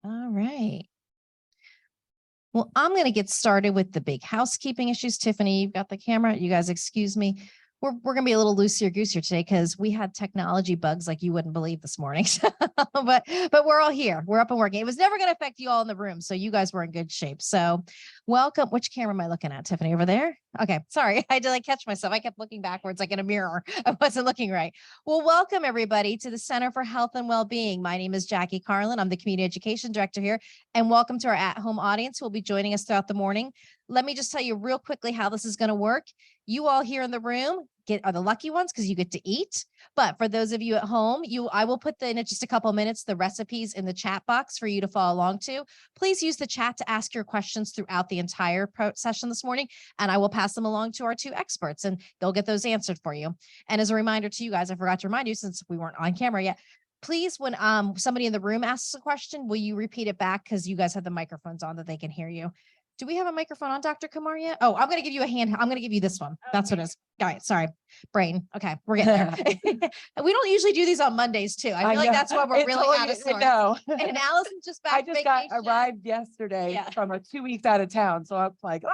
All right. Well, I'm going to get started with the big housekeeping issues. Tiffany, you've got the camera. You guys, excuse me. We're going to be a little loosier-goosier today because we had technology bugs like you wouldn't believe this morning. but we're all here. We're up and working. It was never going to affect you all in the room, so you guys were in good shape. So welcome. Which camera am I looking at, Tiffany? Over there? Okay, sorry. I had to like catch myself. I kept looking backwards like in a mirror. I wasn't looking right. Well, welcome everybody to the Center for Health and Wellbeing. My name is Jackie Carlin. I'm the Community Education Director here, and welcome to our at-home audience who will be joining us throughout the morning. Let me just tell you real quickly how this is going to work. You all here in the room are the lucky ones because you get to eat. But for those of you at home, I will put in just a couple of minutes the recipes in the chat box for you to follow along to. Please use the chat to ask your questions throughout the entire session this morning, and I will pass them along to our two experts, and they'll get those answered for you. And as a reminder to you guys, I forgot to remind you since we weren't on camera yet. Please, when somebody in the room asks a question, will you repeat it back because you guys have the microphones on that they can hear you. Do we have a microphone on Dr. Kumar yet? Oh, I'm going to give you a hand. I'm going to give you this one. That's what it is. All right. Sorry. Brain. Okay. We're getting there. We don't usually do these on Mondays too. I feel like that's why we're really out of sorts. No. And Allison's just back. I just arrived yesterday from 2 weeks out of town. So I'm like,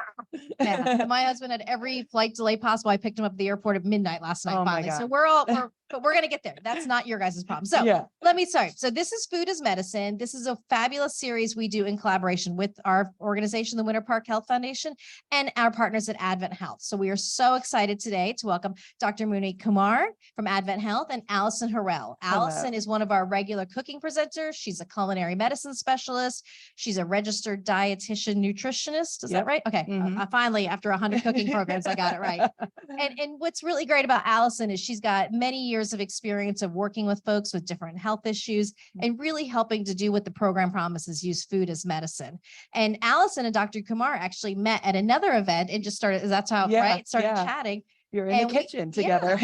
yeah. My husband had every flight delay possible. I picked him up at the airport at midnight last night. Oh finally. So but we're going to get there. That's not your guys' problem. So let me start. So this is Food as Medicine. This is a fabulous series we do in collaboration with our organization, the Winter Park Health Foundation, and our partners at AdventHealth. So we are so excited today to welcome Dr. Monique Kumar from AdventHealth and Allison Harrell. Allison is one of our regular cooking presenters. She's a culinary medicine specialist. She's a registered dietitian nutritionist. Is that right? Okay. Finally, after 100 cooking programs, I got it right. And what's really great about Allison is she's got many years of experience of working with folks with different health issues and really helping to do what the program promises, use food as medicine. And Allison and Dr. Kumar actually met at another event and just started, that's how, right? Started chatting. You're in the kitchen together.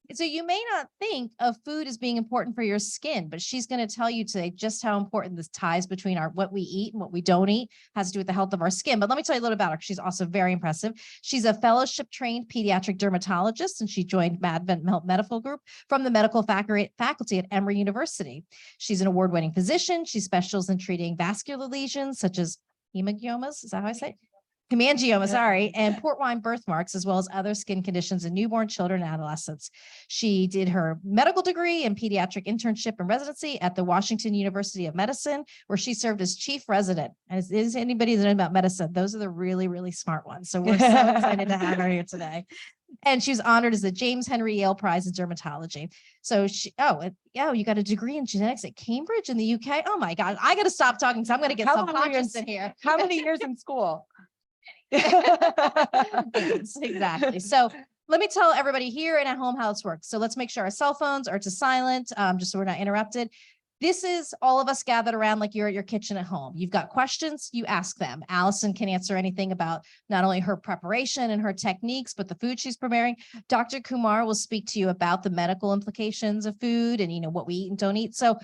And so you may not think of food as being important for your skin, but she's going to tell you today just how important this ties between what we eat and what we don't eat has to do with the health of our skin. But let me tell you a little about her. She's also very impressive. She's a fellowship trained pediatric dermatologist, and she joined AdventHealth Medical Group from the medical faculty at Emory University. She's an award-winning physician. She specializes in treating vascular lesions such as hemangiomas. Is that how I say it? Hemangioma, sorry, and port wine birthmarks, as well as other skin conditions in newborn children and adolescents. She did her medical degree and pediatric internship and residency at the Washington University of Medicine, where she served as chief resident. And is anybody that knows about medicine? Those are the really, really smart ones. So we're so excited to have her here today. And she was honored as the James Henry Yale Prize in Dermatology. So you got a degree in genetics at Cambridge in the UK. Oh my God, I got to stop talking. So I'm going to get self-conscious in here. How many years in school? Exactly. So let me tell everybody here and at home how this works. So let's make sure our cell phones are to silent, just so we're not interrupted. This is all of us gathered around like you're at your kitchen at home. You've got questions, you ask them. Allison can answer anything about not only her preparation and her techniques, but the food she's preparing. Dr. Kumar will speak to you about the medical implications of food and what we eat and don't eat. So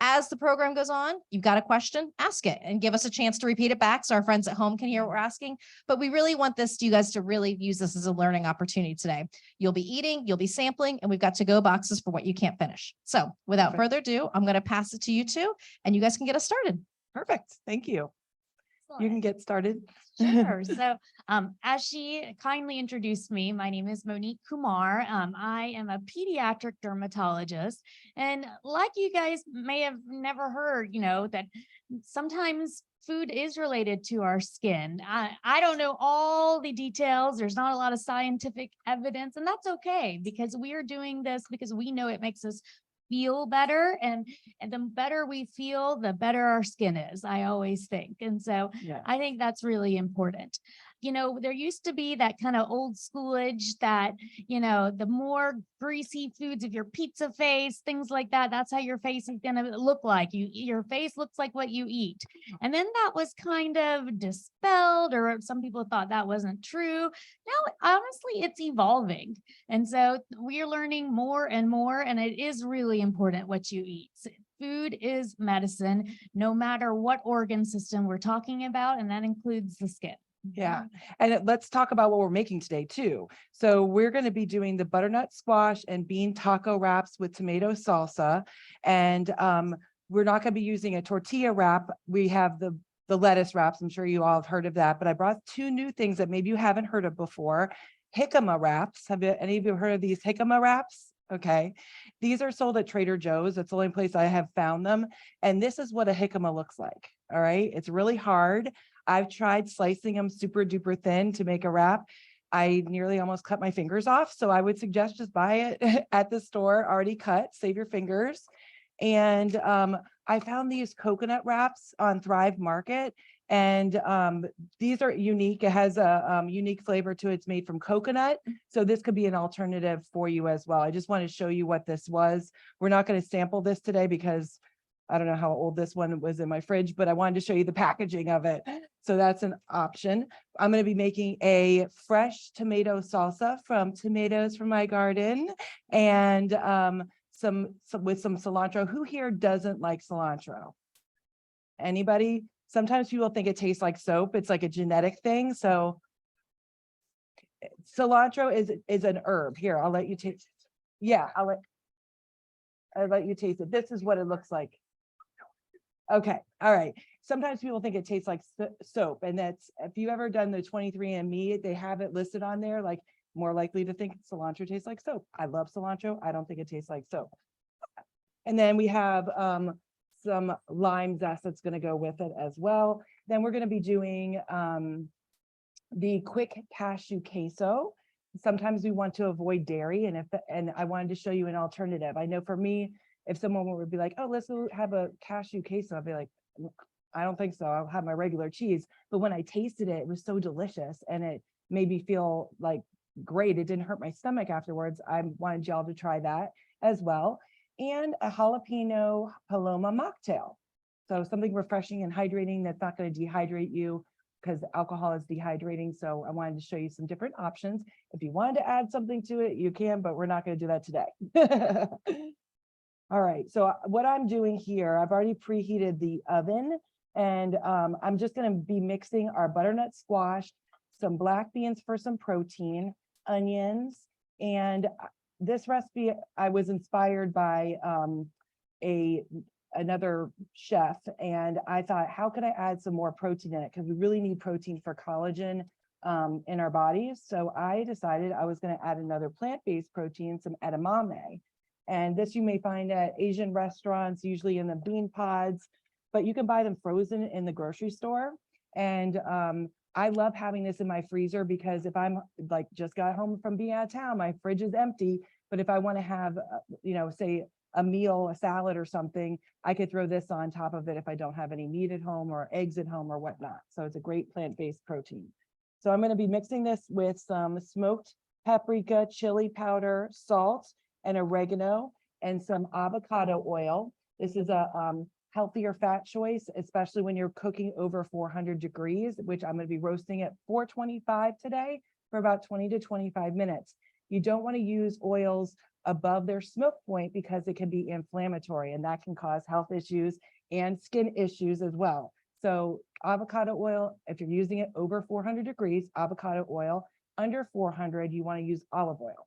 as the program goes on, you've got a question, ask it and give us a chance to repeat it back so our friends at home can hear what we're asking. But we really want you guys to really use this as a learning opportunity today. You'll be eating, you'll be sampling, and we've got to-go boxes for what you can't finish. So without further ado, I'm going to pass it to you two, and you guys can get us started. Perfect. Thank you. You can get started. Sure. So as she kindly introduced me, my name is Monique Kumar. I am a pediatric dermatologist. And like you guys may have never heard, that sometimes food is related to our skin. I don't know all the details. There's not a lot of scientific evidence, and that's okay because we are doing this because we know it makes us feel better, and the better we feel, the better our skin is, I always think. And so I think that's really important. There used to be that kind of old schoolage that, the more greasy foods, if your pizza face, things like that, that's how your face is going to look like. Your face looks like what you eat. And then that was kind of dispelled, or some people thought that wasn't true. Now, honestly, it's evolving. And so we're learning more and more, and it is really important what you eat. Food is medicine, no matter what organ system we're talking about, and that includes the skin. Yeah. And let's talk about what we're making today too. So we're going to be doing the butternut squash and bean taco wraps with tomato salsa. And We're not going to be using a tortilla wrap. We have the lettuce wraps. I'm sure you all have heard of that, but I brought 2 new things that maybe you haven't heard of before. Jicama wraps. Have any of you heard of these jicama wraps? Okay. These are sold at Trader Joe's. That's the only place I have found them. And this is what a jicama looks like. All right. It's really hard. I've tried slicing them super duper thin to make a wrap. I nearly almost cut my fingers off. So I would suggest just buy it at the store already cut, save your fingers. And I found these coconut wraps on Thrive Market. And these are unique. It has a unique flavor to it. It's made from coconut. So this could be an alternative for you as well. I just want to show you what this was. We're not going to sample this today because I don't know how old this one was in my fridge, but I wanted to show you the packaging of it. So that's an option. I'm going to be making a fresh tomato salsa from tomatoes from my garden and some with some cilantro. Who here doesn't like cilantro? Anybody? Sometimes people think it tastes like soap. It's like a genetic thing. So cilantro is an herb. Here, I'll let you taste. Yeah, I'll let you taste it. This is what it looks like. Okay. All right. Sometimes people think it tastes like soap, and that's, if you ever done the 23andMe, they have it listed on there, like more likely to think cilantro tastes like soap. I love cilantro. I don't think it tastes like soap. And then we have some lime zest that's going to go with it as well. Then we're going to be doing the quick cashew queso. Sometimes we want to avoid dairy, and I wanted to show you an alternative. I know for me, if someone would be like, oh, let's have a cashew queso, I'd be like, I don't think so. I'll have my regular cheese. But when I tasted it, it was so delicious and it made me feel like great. It didn't hurt my stomach afterwards. I wanted y'all to try that as well. And a jalapeno paloma mocktail. So something refreshing and hydrating that's not going to dehydrate you, because alcohol is dehydrating. So I wanted to show you some different options. If you wanted to add something to it, you can, but we're not going to do that today. All right, so what I'm doing here, I've already preheated the oven, and I'm just going to be mixing our butternut squash, some black beans for some protein, onions, and this recipe I was inspired by another chef, and I thought, how could I add some more protein in it? Because we really need protein for collagen in our bodies. So I decided I was going to add another plant-based protein, some edamame. And this you may find at Asian restaurants, usually in the bean pods, but you can buy them frozen in the grocery store. And I love having this in my freezer, because if I'm like just got home from being out of town, my fridge is empty. But if I want to have, say a meal, a salad or something, I could throw this on top of it if I don't have any meat at home or eggs at home or whatnot. So it's a great plant-based protein. So I'm going to be mixing this with some smoked paprika, chili powder, salt, and oregano, and some avocado oil. This is a healthier fat choice, especially when you're cooking over 400 degrees, which I'm going to be roasting at 425 today for about 20 to 25 minutes. You don't want to use oils above their smoke point because it can be inflammatory, and that can cause health issues and skin issues as well. So avocado oil, if you're using it over 400 degrees, avocado oil. Under 400, you want to use olive oil.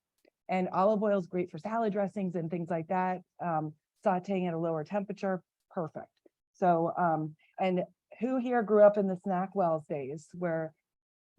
And olive oil is great for salad dressings and things like that. Sauteing at a lower temperature, perfect. So, and who here grew up in the SnackWells days where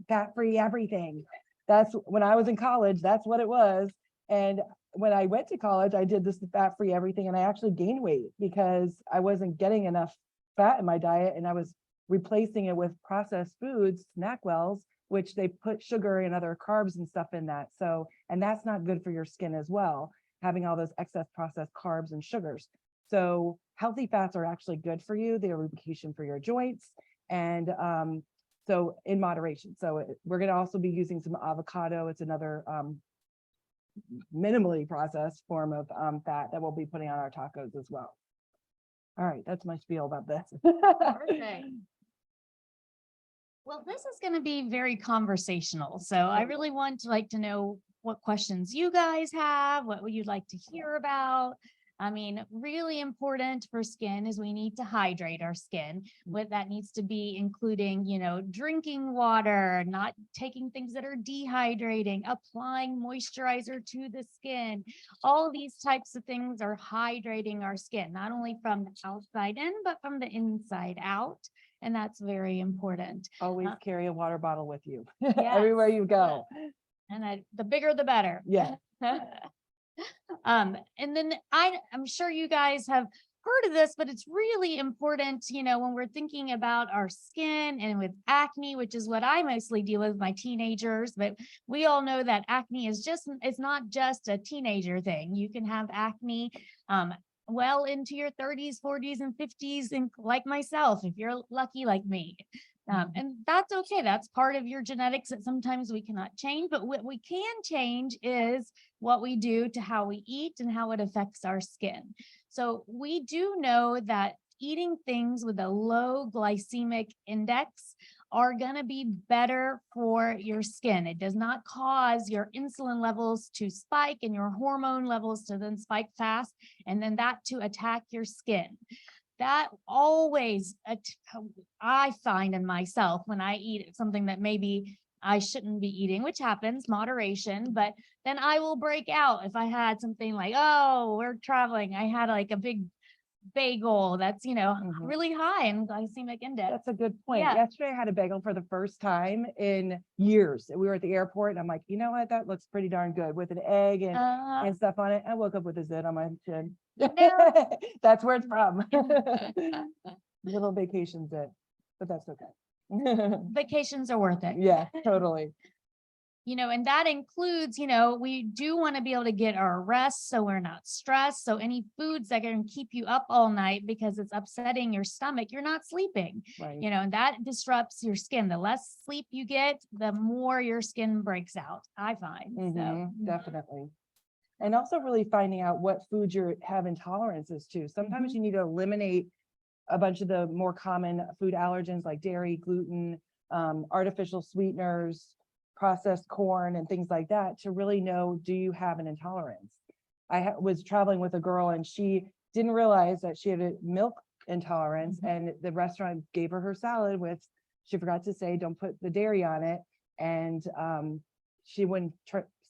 fat-free everything? That's when I was in college, that's what it was. And when I went to college, I did this fat-free everything, and I actually gained weight because I wasn't getting enough fat in my diet, and I was replacing it with processed foods, SnackWells, which they put sugar and other carbs and stuff in that. So, and that's not good for your skin as well, having all those excess processed carbs and sugars. So healthy fats are actually good for you. They're lubrication for your joints. And so in moderation. So we're going to also be using some avocado. It's another minimally processed form of fat that we'll be putting on our tacos as well. All right, that's my spiel about this. Perfect. Well, this is going to be very conversational. So I really want to know what questions you guys have, what would you like to hear about? I mean, really important for skin is we need to hydrate our skin. What that needs to be including, drinking water, not taking things that are dehydrating, applying moisturizer to the skin. All these types of things are hydrating our skin, not only from the outside in, but from the inside out. And that's very important. Always carry a water bottle with you Yes. everywhere you go. And the bigger, the better. Yeah. And then I'm sure you guys have heard of this, but it's really important, when we're thinking about our skin and with acne, which is what I mostly deal with my teenagers, but we all know that acne it's not just a teenager thing. You can have acne, well into your 30s, 40s, and 50s, and like myself, if you're lucky like me. And that's okay. That's part of your genetics that sometimes we cannot change, but what we can change is what we do to how we eat and how it affects our skin. So we do know that eating things with a low glycemic index are going to be better for your skin. It does not cause your insulin levels to spike and your hormone levels to then spike fast, and then that to attack your skin. That always, I find in myself when I eat something that maybe I shouldn't be eating, which happens, moderation, but then I will break out if I had something like, oh, we're traveling. I had like a big bagel that's, really high in glycemic index. That's a good point. Yeah. Yesterday I had a bagel for the first time in years. We were at the airport and I'm like, you know what? That looks pretty darn good with an egg and stuff on it. I woke up with a zit on my chin. That's where it's from. Little vacation zit, but that's okay. Vacations are worth it. Yeah, totally. And that includes, we do want to be able to get our rest so we're not stressed. So any foods that can keep you up all night because it's upsetting your stomach, you're not sleeping, Right. And that disrupts your skin. The less sleep you get, the more your skin breaks out, I find. So Definitely. And also really finding out what foods you have intolerances to. Sometimes you need to eliminate a bunch of the more common food allergens like dairy, gluten, artificial sweeteners, processed corn, and things like that to really know, do you have an intolerance? I was traveling with a girl and she didn't realize that she had a milk intolerance, and the restaurant gave her salad with, she forgot to say, don't put the dairy on it. And she wouldn't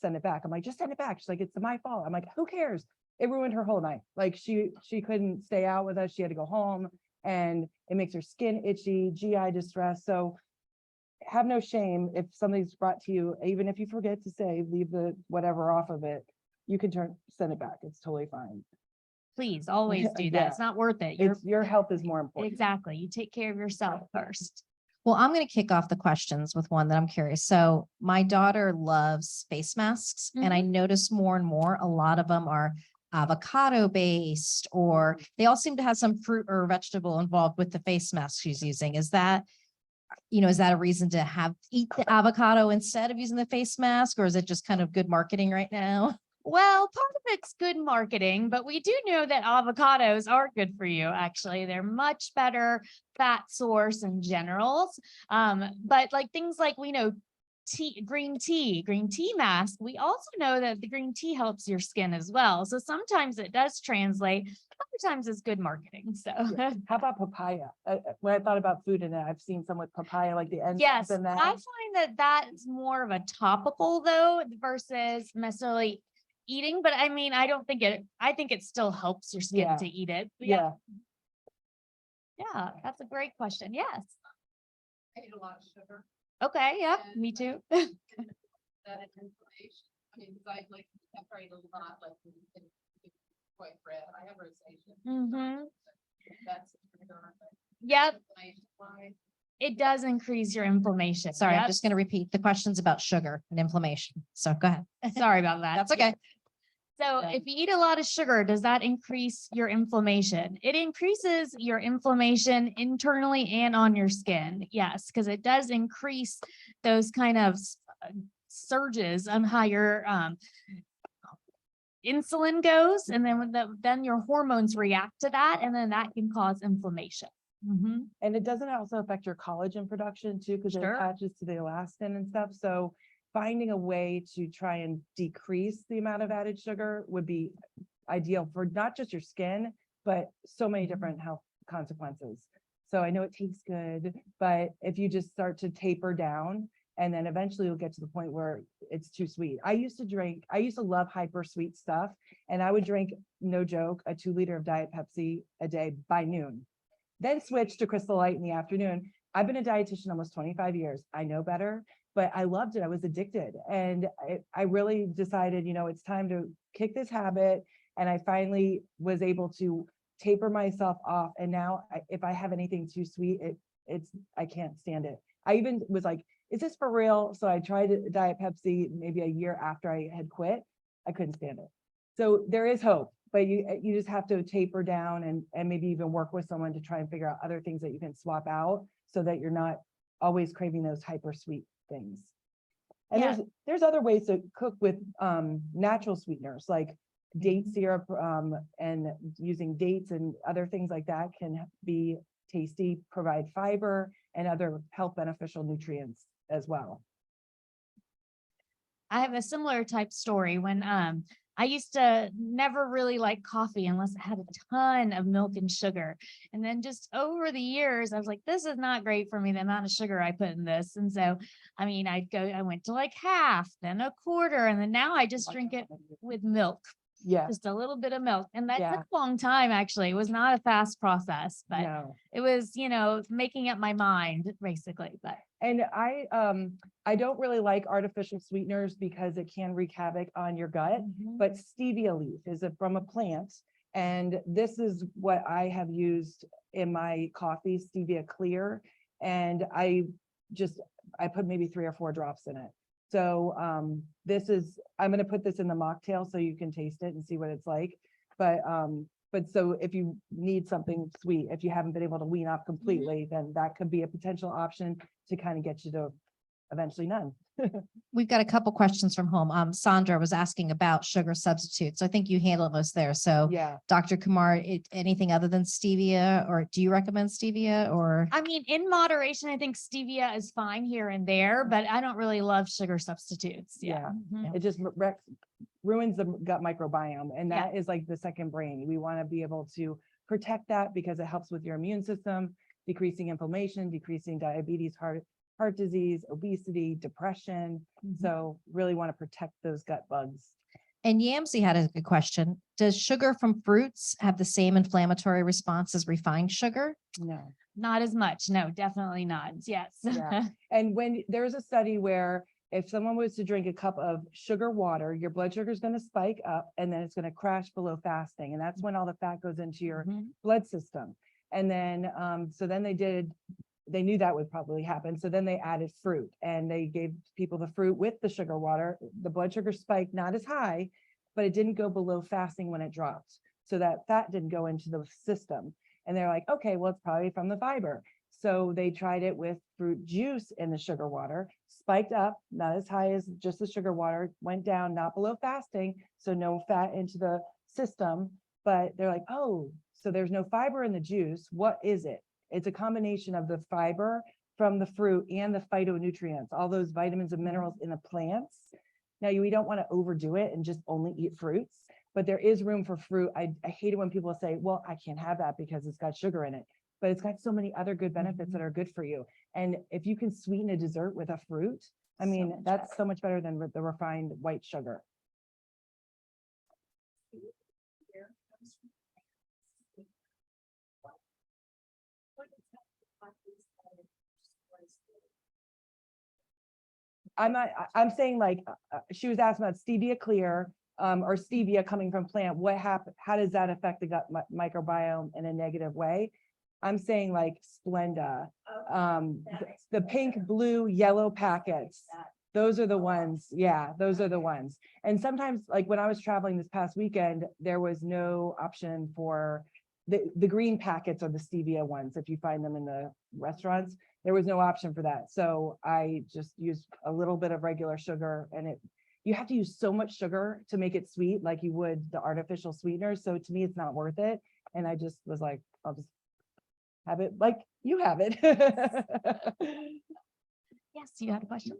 send it back. I'm like, just send it back. She's like, it's my fault. I'm like, who cares? It ruined her whole night. Like she couldn't stay out with us. She had to go home, and it makes her skin itchy, GI distress. So have no shame if something's brought to you, even if you forget to say, leave the whatever off of it, you can send it back. It's totally fine. Please always do that. Yeah. It's not worth it. Your health is more important. Exactly. You take care of yourself first. Well, I'm going to kick off the questions with one that I'm curious. So my daughter loves face masks, and I notice more and more, a lot of them are avocado based, or they all seem to have some fruit or vegetable involved with the face mask she's using. Is that a reason to eat the avocado instead of using the face mask, or is it just kind of good marketing right now? Well, part of it's good marketing, but we do know that avocados are good for you. Actually, they're much better fat source in general. But like things like we know green tea mask, we also know that the green tea helps your skin as well. So sometimes it does translate. Other times it's good marketing. So how about papaya? When I thought about food in it, I've seen some with papaya, like the ends. Yes, and that. I find that that's more of a topical though versus necessarily eating, but I mean, I think it still helps your skin to eat it. But yeah, that's a great question. Yes. I eat a lot of sugar. Okay, yeah, me too. That is inflammation. I mean, because I like separate a lot, like white bread. I have rosacea. That's Yep. It does increase your inflammation. Sorry, I'm just going to repeat the questions about sugar and inflammation. So go ahead. Sorry about that. That's okay. So if you eat a lot of sugar, does that increase your inflammation? It increases your inflammation internally and on your skin. Yes, because it does increase those kind of surges on how your insulin goes. And then your hormones react to that. And then that can cause inflammation. And it doesn't also affect your collagen production too, because it attaches to the elastin and stuff. So finding a way to try and decrease the amount of added sugar would be ideal for not just your skin, but so many different health consequences. So I know it tastes good, but if you just start to taper down, and then eventually you'll get to the point where it's too sweet. I used to love hyper sweet stuff, and I would drink, no joke, a 2 liter of Diet Pepsi a day by noon, then switch to Crystal Light in the afternoon. I've been a dietitian almost 25 years. I know better, but I loved it. I was addicted. And I really decided, it's time to kick this habit. And I finally was able to taper myself off. And now if I have anything too sweet, I can't stand it. I even was like, is this for real? So I tried Diet Pepsi maybe a year after I had quit. I couldn't stand it. So there is hope, but you just have to taper down and maybe even work with someone to try and figure out other things that you can swap out so that you're not always craving those hyper sweet things. And Yeah. there's other ways to cook with natural sweeteners like date syrup, and using dates and other things like that can be tasty, provide fiber and other health beneficial nutrients as well. I have a similar type story when I used to never really like coffee unless it had a ton of milk and sugar. And then just over the years, I was like, this is not great for me, the amount of sugar I put in this. And so, I mean, I went to like half, then a quarter, and then now I just drink it with milk. Yeah. Just a little bit of milk. And that Yeah. took a long time, actually. It was not a fast process, but No. it was, making up my mind basically. But And I don't really like artificial sweeteners because it can wreak havoc on your gut, but stevia leaf is from a plant. And this is what I have used in my coffee, stevia clear. And I put maybe 3 or 4 drops in it. So I'm going to put this in the mocktail so you can taste it and see what it's like. But so if you need something sweet, if you haven't been able to wean off completely, then that could be a potential option to kind of get you to eventually none. We've got a couple questions from home. Sandra was asking about sugar substitutes. I think you handled most there. So Yeah. Dr. Kumar, anything other than stevia, or do you recommend stevia? Or I mean, in moderation, I think stevia is fine here and there, but I don't really love sugar substitutes. Yeah. It just ruins the gut microbiome. And Yeah. that is like the second brain. We want to be able to protect that because it helps with your immune system, decreasing inflammation, decreasing diabetes, heart disease, obesity, depression. So really want to protect those gut bugs. And Yamsey had a good question. Does sugar from fruits have the same inflammatory response as refined sugar? No. Not as much. No, definitely not. Yes. Yeah. And when there's a study where if someone was to drink a cup of sugar water, your blood sugar is going to spike up and then it's going to crash below fasting. And that's when all the fat goes into your blood system. And then, so then they knew that would probably happen. So then they added fruit and they gave people the fruit with the sugar water. The blood sugar spiked not as high, but it didn't go below fasting when it dropped. So that fat didn't go into the system. And they're like, okay, well, it's probably from the fiber. So they tried it with fruit juice in the sugar water, spiked up, not as high as just the sugar water, went down, not below fasting. So no fat into the system, but they're like, oh, so there's no fiber in the juice. What is it? It's a combination of the fiber from the fruit and the phytonutrients, all those vitamins and minerals in the plants. Now, we don't want to overdo it and just only eat fruits, but there is room for fruit. I hate it when people say, well, I can't have that because it's got sugar in it, but it's got so many other good benefits that are good for you. And if you can sweeten a dessert with a fruit, I mean, that's so much better than the refined white sugar. I'm saying like, she was asking about stevia clear, or stevia coming from plant. What happened? How does that affect the gut microbiome in a negative way? I'm saying like Splenda, the pink, blue, yellow packets. Those are the ones. Yeah, those are the ones. And sometimes like when I was traveling this past weekend, there was no option for the green packets are the stevia ones. If you find them in the restaurants, there was no option for that. So I just used a little bit of regular sugar, and you have to use so much sugar to make it sweet, like you would the artificial sweeteners. So to me, it's not worth it. And I just was like, I'll just have it like you have it. Yes, you had a question?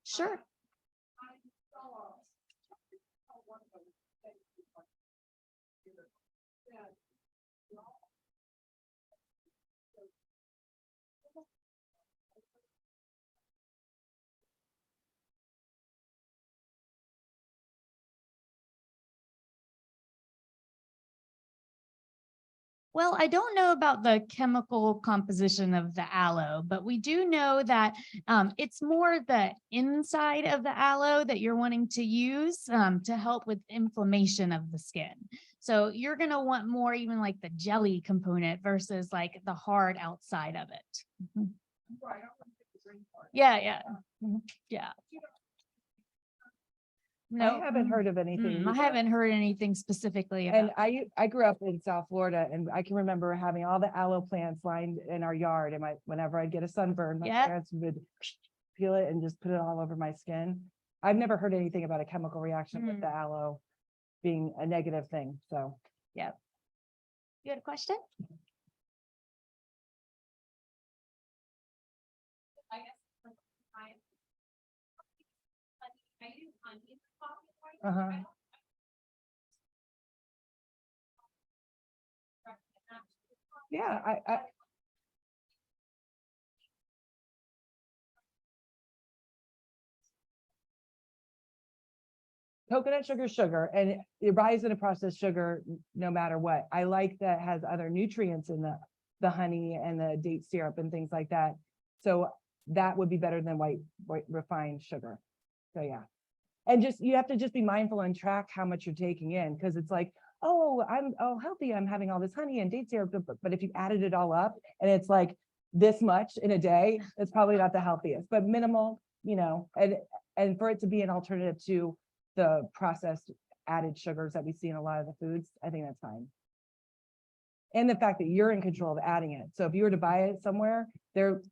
Sure. Well, I don't know about the chemical composition of the aloe, but we do know that it's more the inside of the aloe that you're wanting to use to help with inflammation of the skin. So you're going to want more even like the jelly component versus like the hard outside of it. Mhm. Yeah, yeah. Mhm. Yeah. No, I haven't heard of anything. I either. haven't heard anything specifically And about. I grew up in South Florida, and I can remember having all the aloe plants lined in our yard, and whenever I'd get a sunburn, my Yeah. parents would peel it and just put it all over my skin. I've never heard anything about a chemical reaction with the aloe being a negative thing, so. You had a question? I guess. I use honey in coffee. Uh-huh. Yeah, I coconut sugar, and it rises in a processed sugar no matter what. I like that it has other nutrients in the honey and the date syrup and things like that. So that would be better than white refined sugar. So yeah. And you have to just be mindful and track how much you're taking in, because it's like, oh, I'm healthy, I'm having all this honey and date syrup, but if you added it all up and it's like this much in a day, it's probably not the healthiest, but minimal, and for it to be an alternative to the processed added sugars that we see in a lot of the foods, I think that's fine. And the fact that you're in control of adding it. So if you were to buy it somewhere, they're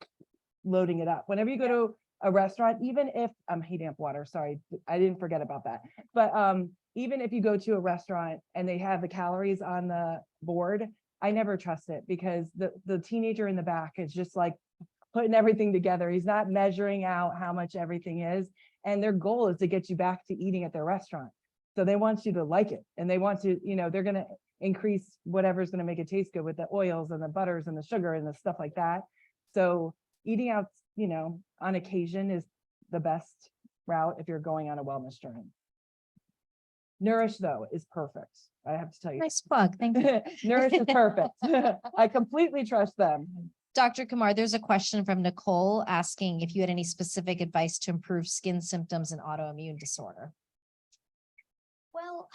loading it up. Whenever you go to a restaurant, even if heat amp water, sorry, I didn't forget about that. But even if you go to a restaurant and they have the calories on the board, I never trust it, because the teenager in the back is just like putting everything together. He's not measuring out how much everything is. And their goal is to get you back to eating at their restaurant. So they want you to like it, and they want to, they're going to increase whatever's going to make it taste good with the oils and the butters and the sugar and the stuff like that. So eating out, on occasion is the best route if you're going on a wellness journey. Nourished, though, is perfect. I have to tell you. Nice plug. Thank you. Nourished is perfect. I completely trust them. Dr. Kumar, there's a question from Nicole asking if you had any specific advice to improve skin symptoms and autoimmune disorder. Well,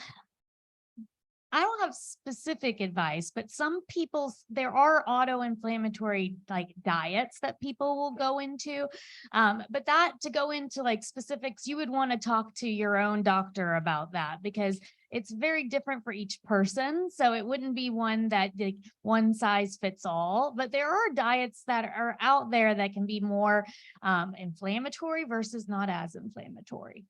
I don't have specific advice, but some people, there are auto-inflammatory like diets that people will go into. But that to go into like specifics, you would want to talk to your own doctor about that, because it's very different for each person. So it wouldn't be one that like, one size fits all, but there are diets that are out there that can be more inflammatory versus not as inflammatory.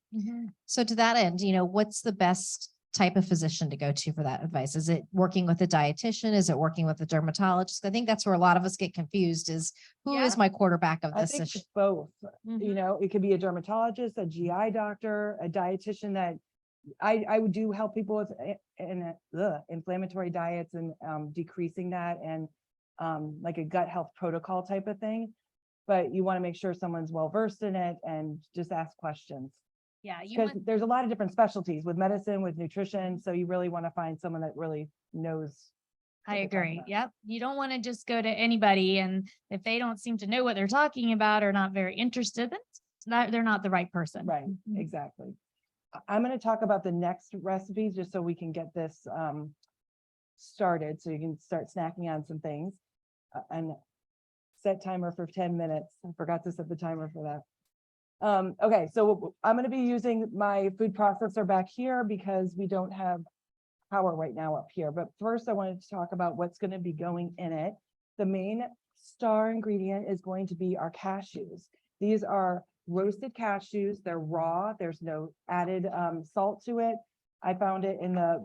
So to that end, what's the best type of physician to go to for that advice? Is it working with a dietitian? Is it working with a dermatologist? I think that's where a lot of us get confused, is who is my quarterback of I this think issue? it's both. It could be a dermatologist, a GI doctor, a dietitian. That I would do help people with inflammatory diets and decreasing that, and like a gut health protocol type of thing. But you want to make sure someone's well versed in it and just ask questions. Yeah, Because there's a lot of different specialties with medicine, with nutrition. So you really want to find someone that really knows. I agree. Yep. You don't want to just go to anybody, and if they don't seem to know what they're talking about or not very interested, then they're not the right person. Right, exactly. I'm going to talk about the next recipes just so we can get this started, so you can start snacking on some things. And set timer for 10 minutes. I forgot to set the timer for that. Okay, so I'm going to be using my food processor back here because we don't have power right now up here. But first I wanted to talk about what's going to be going in it. The main star ingredient is going to be our cashews. These are roasted cashews. They're raw. There's no added salt to it. I found it in the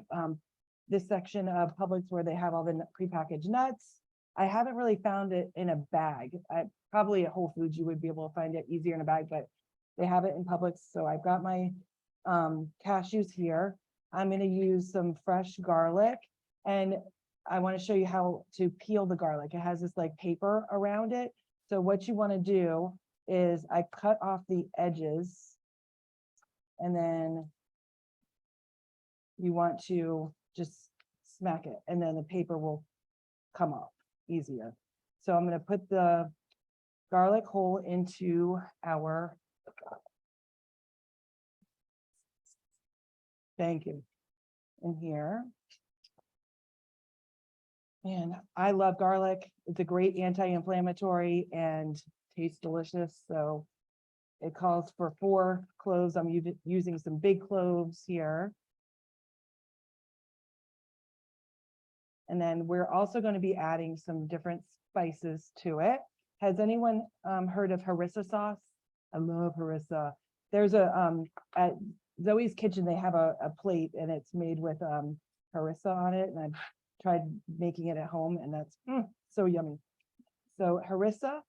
this section of Publix where they have all the prepackaged nuts. I haven't really found it in a bag. Probably at Whole Foods you would be able to find it easier in a bag, but they have it in Publix. So I've got my cashews here. I'm going to use some fresh garlic, and I want to show you how to peel the garlic. It has this like paper around it. So what you want to do is I cut off the edges, and then you want to just smack it, and then the paper will come off easier. So I'm going to put the garlic whole into our, thank you, in here. And I love garlic. It's a great anti-inflammatory and tastes delicious. So it calls for 4 cloves. I'm using some big cloves here. And then we're also going to be adding some different spices to it. Has anyone heard of harissa sauce? I love harissa. There's a at Zoe's Kitchen, they have a plate and it's made with harissa on it. And I've tried making it at home and that's so yummy. So harissa,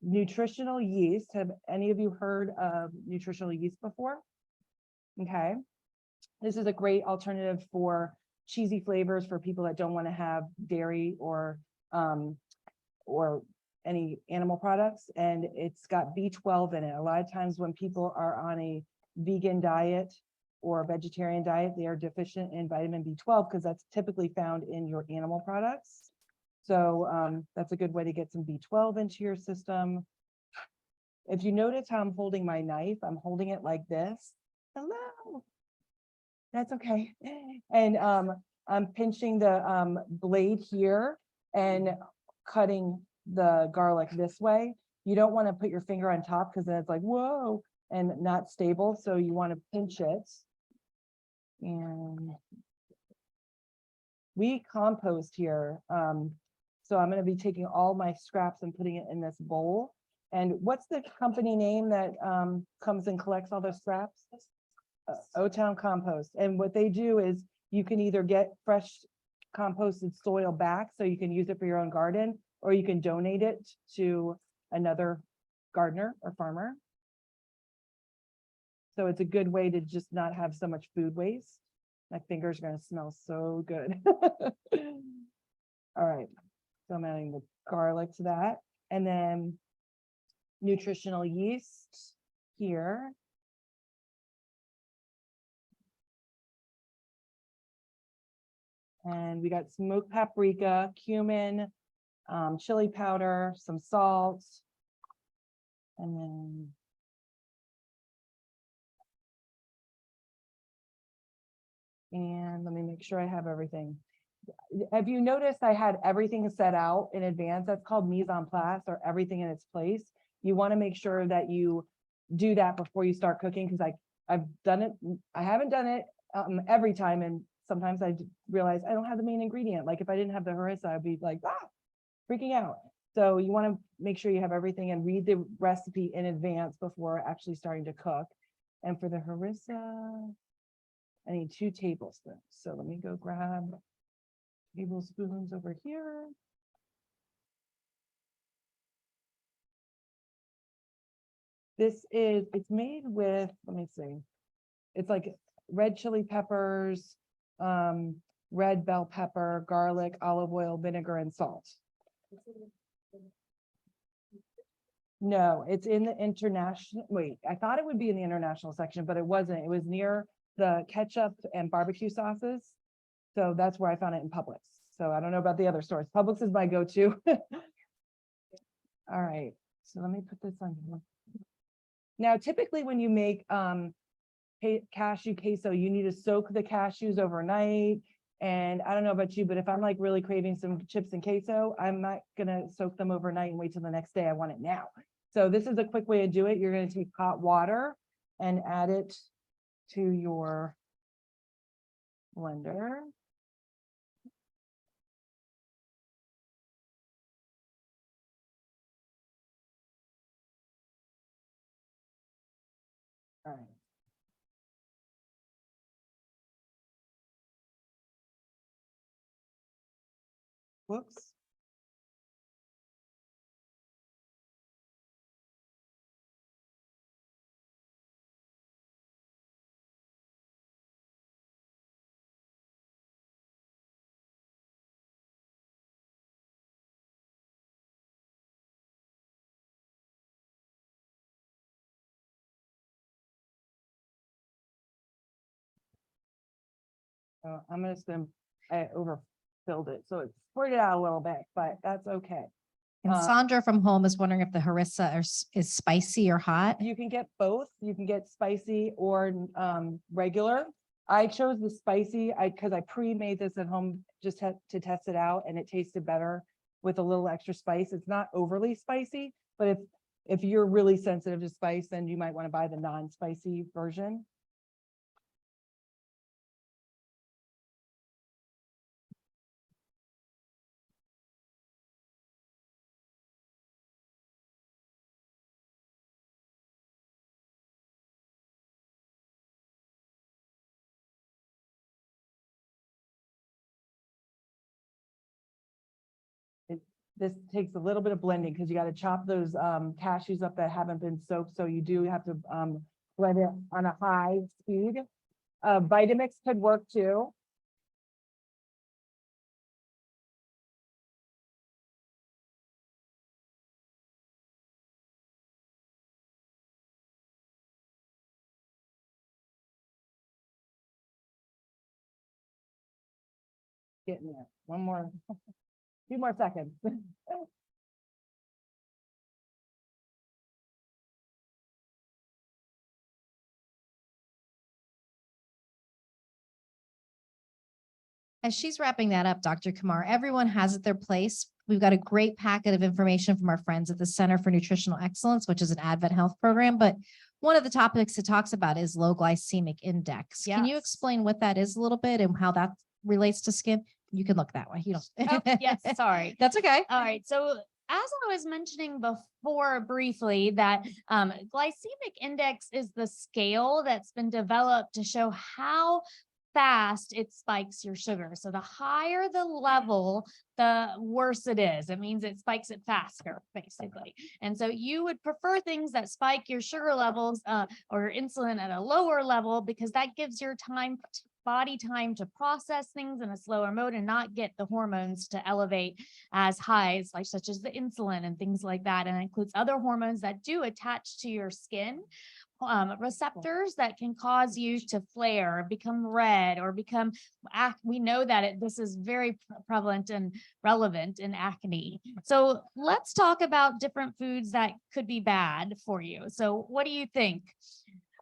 nutritional yeast. Have any of you heard of nutritional yeast before? Okay. This is a great alternative for cheesy flavors for people that don't want to have dairy or any animal products, and it's got B12 in it. A lot of times when people are on a vegan diet or a vegetarian diet, they are deficient in vitamin B12 because that's typically found in your animal products. So that's a good way to get some B12 into your system. If you notice how I'm holding my knife, I'm holding it like this. Hello. That's okay. And I'm pinching the blade here and cutting the garlic this way. You don't want to put your finger on top because then it's like, whoa, and not stable. So you want to pinch it. And we compost here. So I'm going to be taking all my scraps and putting it in this bowl. And what's the company name that comes and collects all the scraps? O-Town Compost. And what they do is you can either get fresh composted soil back so you can use it for your own garden, or you can donate it to another gardener or farmer. So it's a good way to just not have so much food waste. My fingers are going to smell so good. All right. So I'm adding the garlic to that. And then nutritional yeast here. And we got smoked paprika, cumin, chili powder, some salt, and then let me make sure I have everything. Have you noticed I had everything set out in advance? That's called mise en place, or everything in its place. You want to make sure that you do that before you start cooking, because I've done it. I haven't done it every time, and sometimes I realize I don't have the main ingredient. Like if I didn't have the harissa, I'd be like, freaking out. So you want to make sure you have everything and read the recipe in advance before actually starting to cook. And for the harissa, I need 2 tablespoons. So let me go grab tablespoons over here. It's made with, let me see. It's like red chili peppers, red bell pepper, garlic, olive oil, vinegar, and salt. No, it's in the international. Wait, I thought it would be in the international section, but it wasn't. It was near the ketchup and barbecue sauces. So that's where I found it in Publix. So I don't know about the other stores. Publix is my go-to. All right. So let me put this on here. Now, typically when you make cashew queso, you need to soak the cashews overnight. And I don't know about you, but if I'm like really craving some chips and queso, I'm not going to soak them overnight and wait till the next day. I want it now. So this is a quick way to do it. You're going to take hot water and add it to your blender. All right. Whoops. So I'm going to spend over spilled it. So it squirted out a little bit, but that's okay. And Uh, Sandra from home is wondering if the harissa is spicy or hot. You can get both. You can get spicy or regular. I chose the spicy because I pre-made this at home just to test it out, and it tasted better with a little extra spice. It's not overly spicy, but if you're really sensitive to spice, then you might want to buy the non-spicy version. This takes a little bit of blending because you got to chop those cashews up that haven't been soaked. So you do have to blend it on a high speed. Vitamix could work too. Getting there. One more, few more seconds. As she's wrapping that up, Dr. Kumar, everyone has at their place. We've got a great packet of information from our friends at the Center for Nutritional Excellence, which is an AdventHealth program. But one of the topics it talks about is low glycemic index. Can you Yes. explain what that is a little bit and how that relates to skin? You can look that way. You don't. Oh, yes, sorry. That's okay. All right. So as I was mentioning before briefly, that glycemic index is the scale that's been developed to show how fast it spikes your sugar. So the higher the level, the worse it is. It means it spikes it faster, basically. And so you would prefer things that spike your sugar levels or insulin at a lower level, because that gives your body time to process things in a slower mode and not get the hormones to elevate as high as such as the insulin and things like that. And it includes other hormones that do attach to your skin receptors that can cause you to flare, become red, or become we know that this is very prevalent and relevant in acne. So let's talk about different foods that could be bad for you. So what do you think?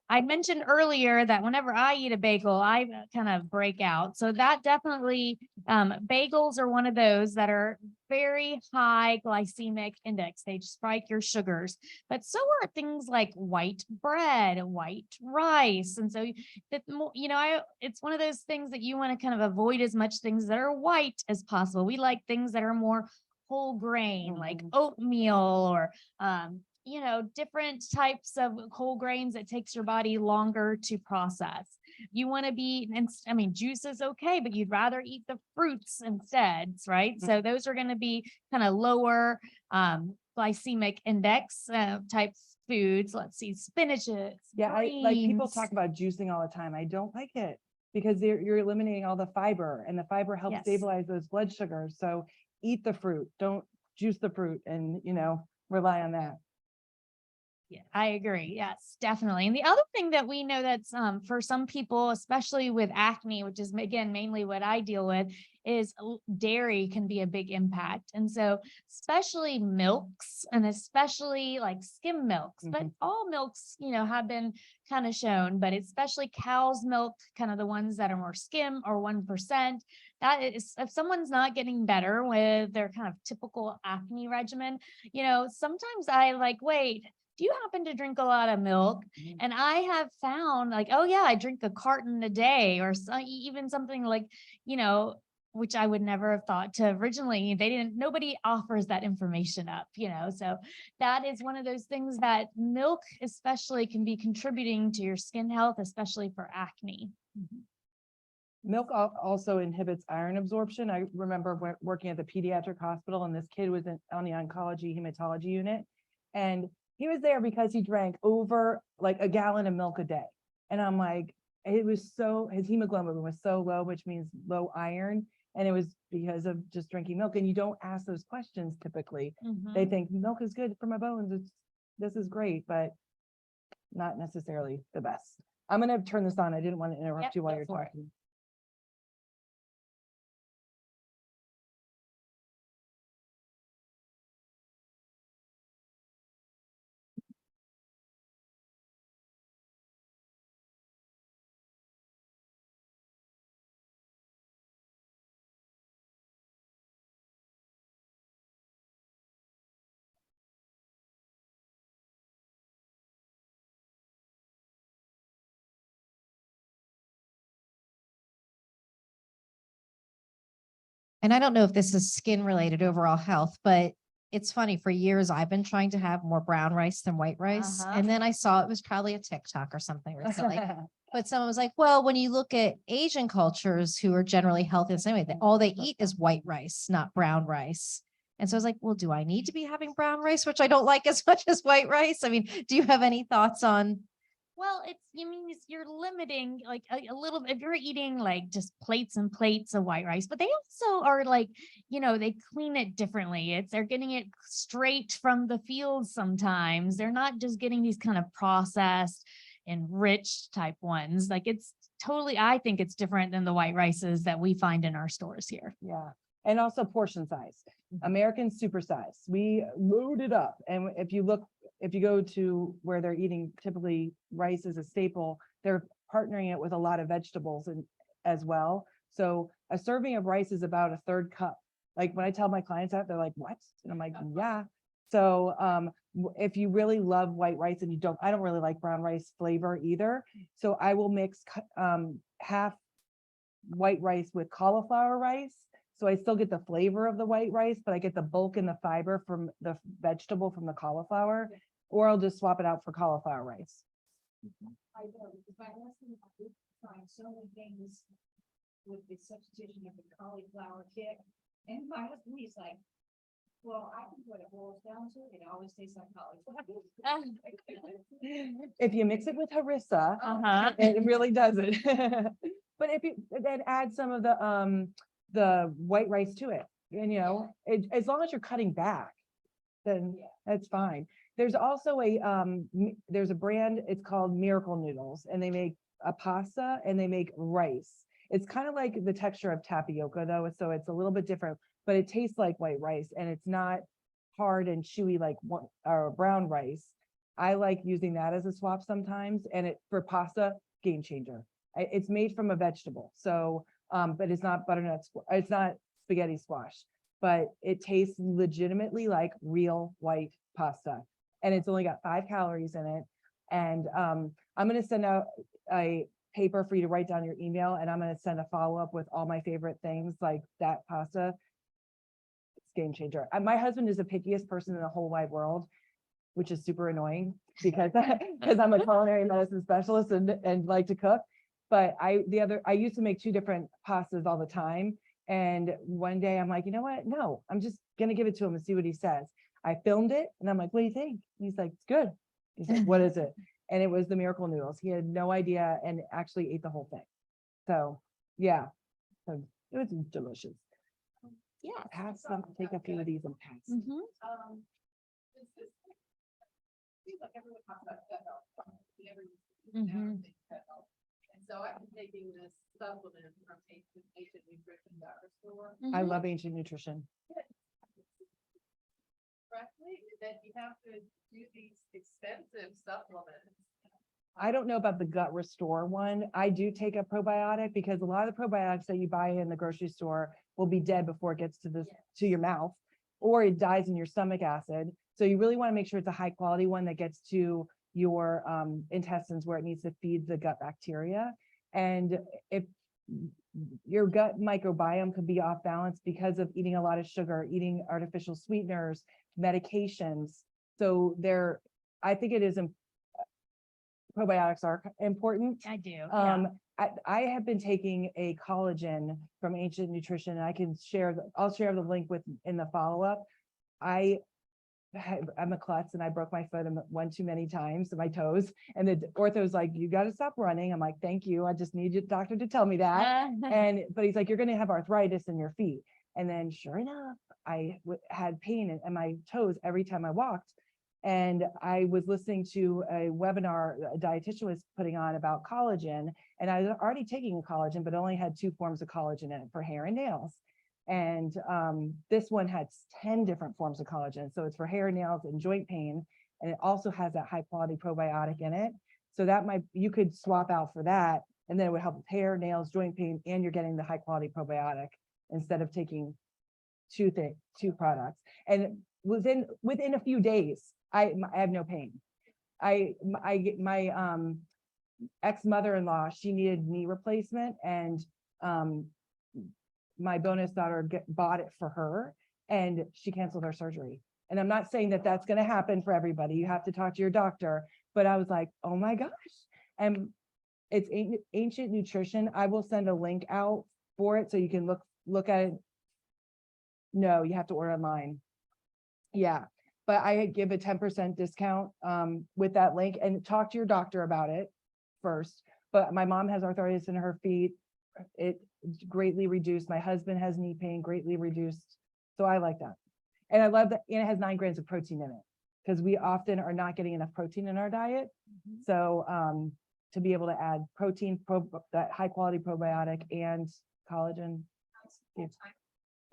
I mentioned earlier that whenever I eat a bagel, I kind of break out. So that definitely, bagels are one of those that are very high glycemic index. They spike your sugars, but so are things like white bread, white rice. And so that, it's one of those things that you want to kind of avoid as much things that are white as possible. We like things that are more whole grain, like oatmeal or, different types of whole grains that takes your body longer to process. You want to be, juice is okay, but you'd rather eat the fruits instead, right? So those are going to be kind of lower glycemic index type foods. Let's see, spinaches. Yeah, like people greens. talk about juicing all the time. I don't like it because you're eliminating all the fiber, and the fiber helps Yes. stabilize those blood sugars. So eat the fruit, don't juice the fruit, and rely on that. Yeah, I agree. Yes, definitely. And the other thing that we know that's for some people, especially with acne, which is again mainly what I deal with, is dairy can be a big impact. And so especially milks, and especially like skim milks, but all milks, have been kind of shown, but especially cow's milk, kind of the ones that are more skim or 1%. That is, if someone's not getting better with their kind of typical acne regimen, sometimes I wait, do you happen to drink a lot of milk? And I have found oh yeah, I drink a carton a day, or even something which I would never have thought to originally. Nobody offers that information up, so that is one of those things that milk especially can be contributing to your skin health, especially for acne. Milk also inhibits iron absorption. I remember working at the pediatric hospital, and this kid was on the oncology hematology unit, and he was there because he drank over a gallon of milk a day. And I'm like, his hemoglobin was so low, which means low iron. And it was because of just drinking milk. And you don't ask those questions typically. They think milk is good for my bones. This is great, but not necessarily the best. I'm going to turn this on. I didn't want to interrupt you while you're talking. And I don't know if this is skin related overall health, but it's funny, for years I've been trying to have more brown rice than white rice. Uh-huh. And then I saw it was probably a TikTok or something recently. But someone was like, well, when you look at Asian cultures who are generally healthy the same way, all they eat is white rice, not brown rice. And so I was like, well, do I need to be having brown rice, which I don't like as much as white rice? I mean, do you have any thoughts on? Well, you're limiting like a little, if you're eating like just plates and plates of white rice, but they also are like, they clean it differently. They're getting it straight from the fields sometimes. They're not just getting these kind of processed, enriched type ones. Like I think it's different than the white rices that we find in our stores here. Yeah. And also portion size. Americans supersize. We load it up. And if you go to where they're eating, typically rice is a staple, they're partnering it with a lot of vegetables and as well. So a serving of rice is about a third cup. Like when I tell my clients that, they're like, what? And I'm like, yeah. So if you really love white rice and I don't really like brown rice flavor either. So I will mix half white rice with cauliflower rice. So I still get the flavor of the white rice, but I get the bulk and the fiber from the vegetable from the cauliflower, or I'll just swap it out for cauliflower rice. I know, because my husband would find so many things with the substitution of the cauliflower kick. And my husband, he's like, well, I think what it boils down to, it always tastes like cauliflower. If you mix it with harissa, Uh-huh. it really does it. But if you then add some of the white rice to it, and as long as you're cutting back, then that's fine. There's also there's a brand, it's called Miracle Noodles, and they make a pasta and they make rice. It's kind of like the texture of tapioca though, so it's a little bit different, but it tastes like white rice and it's not hard and chewy like brown rice. I like using that as a swap sometimes, and for pasta, game changer. It's made from a vegetable, so but it's not butternut, it's not spaghetti squash, but it tastes legitimately like real white pasta. And it's only got 5 calories in it. And I'm going to send out a paper for you to write down your email, and I'm going to send a follow-up with all my favorite things like that pasta. It's game changer. My husband is the pickiest person in the whole wide world, which is super annoying because I'm a culinary medicine specialist and like to cook. But I used to make 2 different pastas all the time. And one day I'm like, you know what? No, I'm just going to give it to him and see what he says. I filmed it and I'm like, what do you think? He's like, it's good. He's like, what is it? And it was the Miracle Noodles. He had no idea and actually ate the whole thing. So yeah, so it was delicious. Yeah. Pass some, take a few of these and pass. Mhm. Seems like everyone talks about gut health. Mhm. And so I've been taking this supplement from Ancient Nutrition Store. I Mhm. love Ancient Nutrition. Correctly, that you have to do these expensive supplements. I don't know about the gut restore one. I do take a probiotic because a lot of the probiotics that you buy in the grocery store will be dead before it gets to your mouth, or it dies in your stomach acid. So you really want to make sure it's a high quality one that gets to your intestines where it needs to feed the gut bacteria. And if your gut microbiome could be off balance because of eating a lot of sugar, eating artificial sweeteners, medications. So I think it is probiotics are important. I do. Yeah. I have been taking a collagen from Ancient Nutrition, and I'll share the link in the follow-up. I'm a klutz and I broke my foot one too many times to my toes. And the ortho's like, you got to stop running. I'm like, thank you. I just need your doctor to tell me that. But he's like, you're going to have arthritis in your feet. And then sure enough, I had pain in my toes every time I walked. And I was listening to a webinar a dietitian was putting on about collagen. And I was already taking a collagen, but only had 2 forms of collagen in it for hair and nails. And this one has 10 different forms of collagen. So it's for hair, nails, and joint pain. And it also has that high quality probiotic in it. So you could swap out for that. And then it would help with hair, nails, joint pain, and you're getting the high quality probiotic instead of taking 2 products. And within a few days, I have no pain. My ex-mother-in-law, she needed knee replacement, and my bonus daughter bought it for her and she canceled her surgery. And I'm not saying that that's going to happen for everybody. You have to talk to your doctor, but I was like, oh my gosh. And it's ancient nutrition. I will send a link out for it so you can look at it. No, you have to order online. Yeah, but I give a 10% discount with that link, and talk to your doctor about it first. But my mom has arthritis in her feet. It greatly reduced. My husband has knee pain, greatly reduced. So I like that. And I love that. And it has 9 grams of protein in it, because we often are not getting enough protein in our diet. So to be able to add protein, that high quality probiotic and collagen.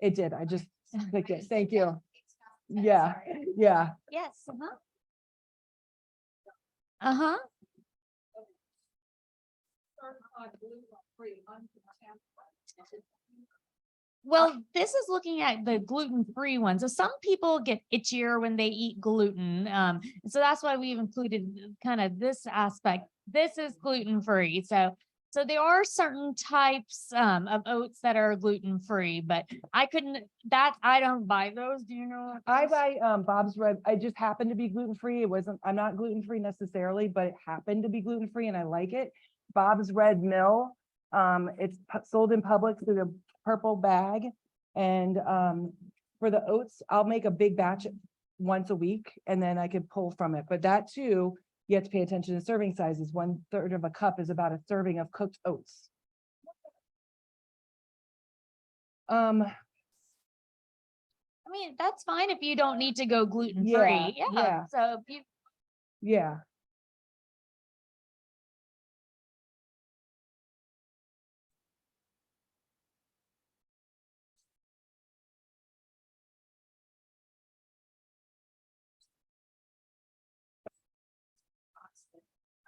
It did. I just clicked it. Thank you. Yeah. Yeah. Yes. Uh-huh. Uh-huh. Well, this is looking at the gluten-free one. So some people get itchier when they eat gluten. And so that's why we've included kind of this aspect. This is gluten-free. So there are certain types of oats that are gluten-free, but I don't buy those. Do you know? I buy Bob's Red. I just happened to be gluten-free. I'm not gluten-free necessarily, but it happened to be gluten-free and I like it. Bob's Red Mill. It's sold in Publix through the purple bag. And for the oats, I'll make a big batch once a week and then I can pull from it. But that too, you have to pay attention to serving sizes. 1/3 of a cup is about a serving of cooked oats. I mean, that's fine if you don't need to go gluten-free. Yeah, Yeah. yeah. So if you, Yeah.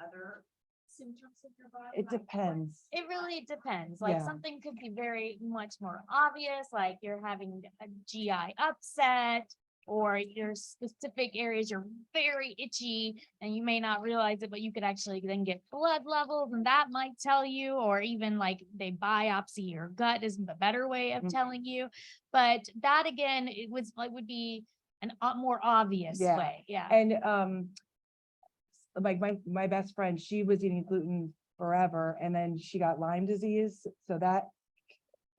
Other symptoms of your body? It depends. it really depends. Like Yeah. something could be very much more obvious, like you're having a GI upset, or your specific areas are very itchy and you may not realize it, but you could actually then get blood levels and that might tell you, or even like they biopsy your gut is a better way of Mhm. telling you. But that again, it would be an more obvious Yeah. way. Yeah. And like my best friend, she was eating gluten forever and then she got Lyme disease. So that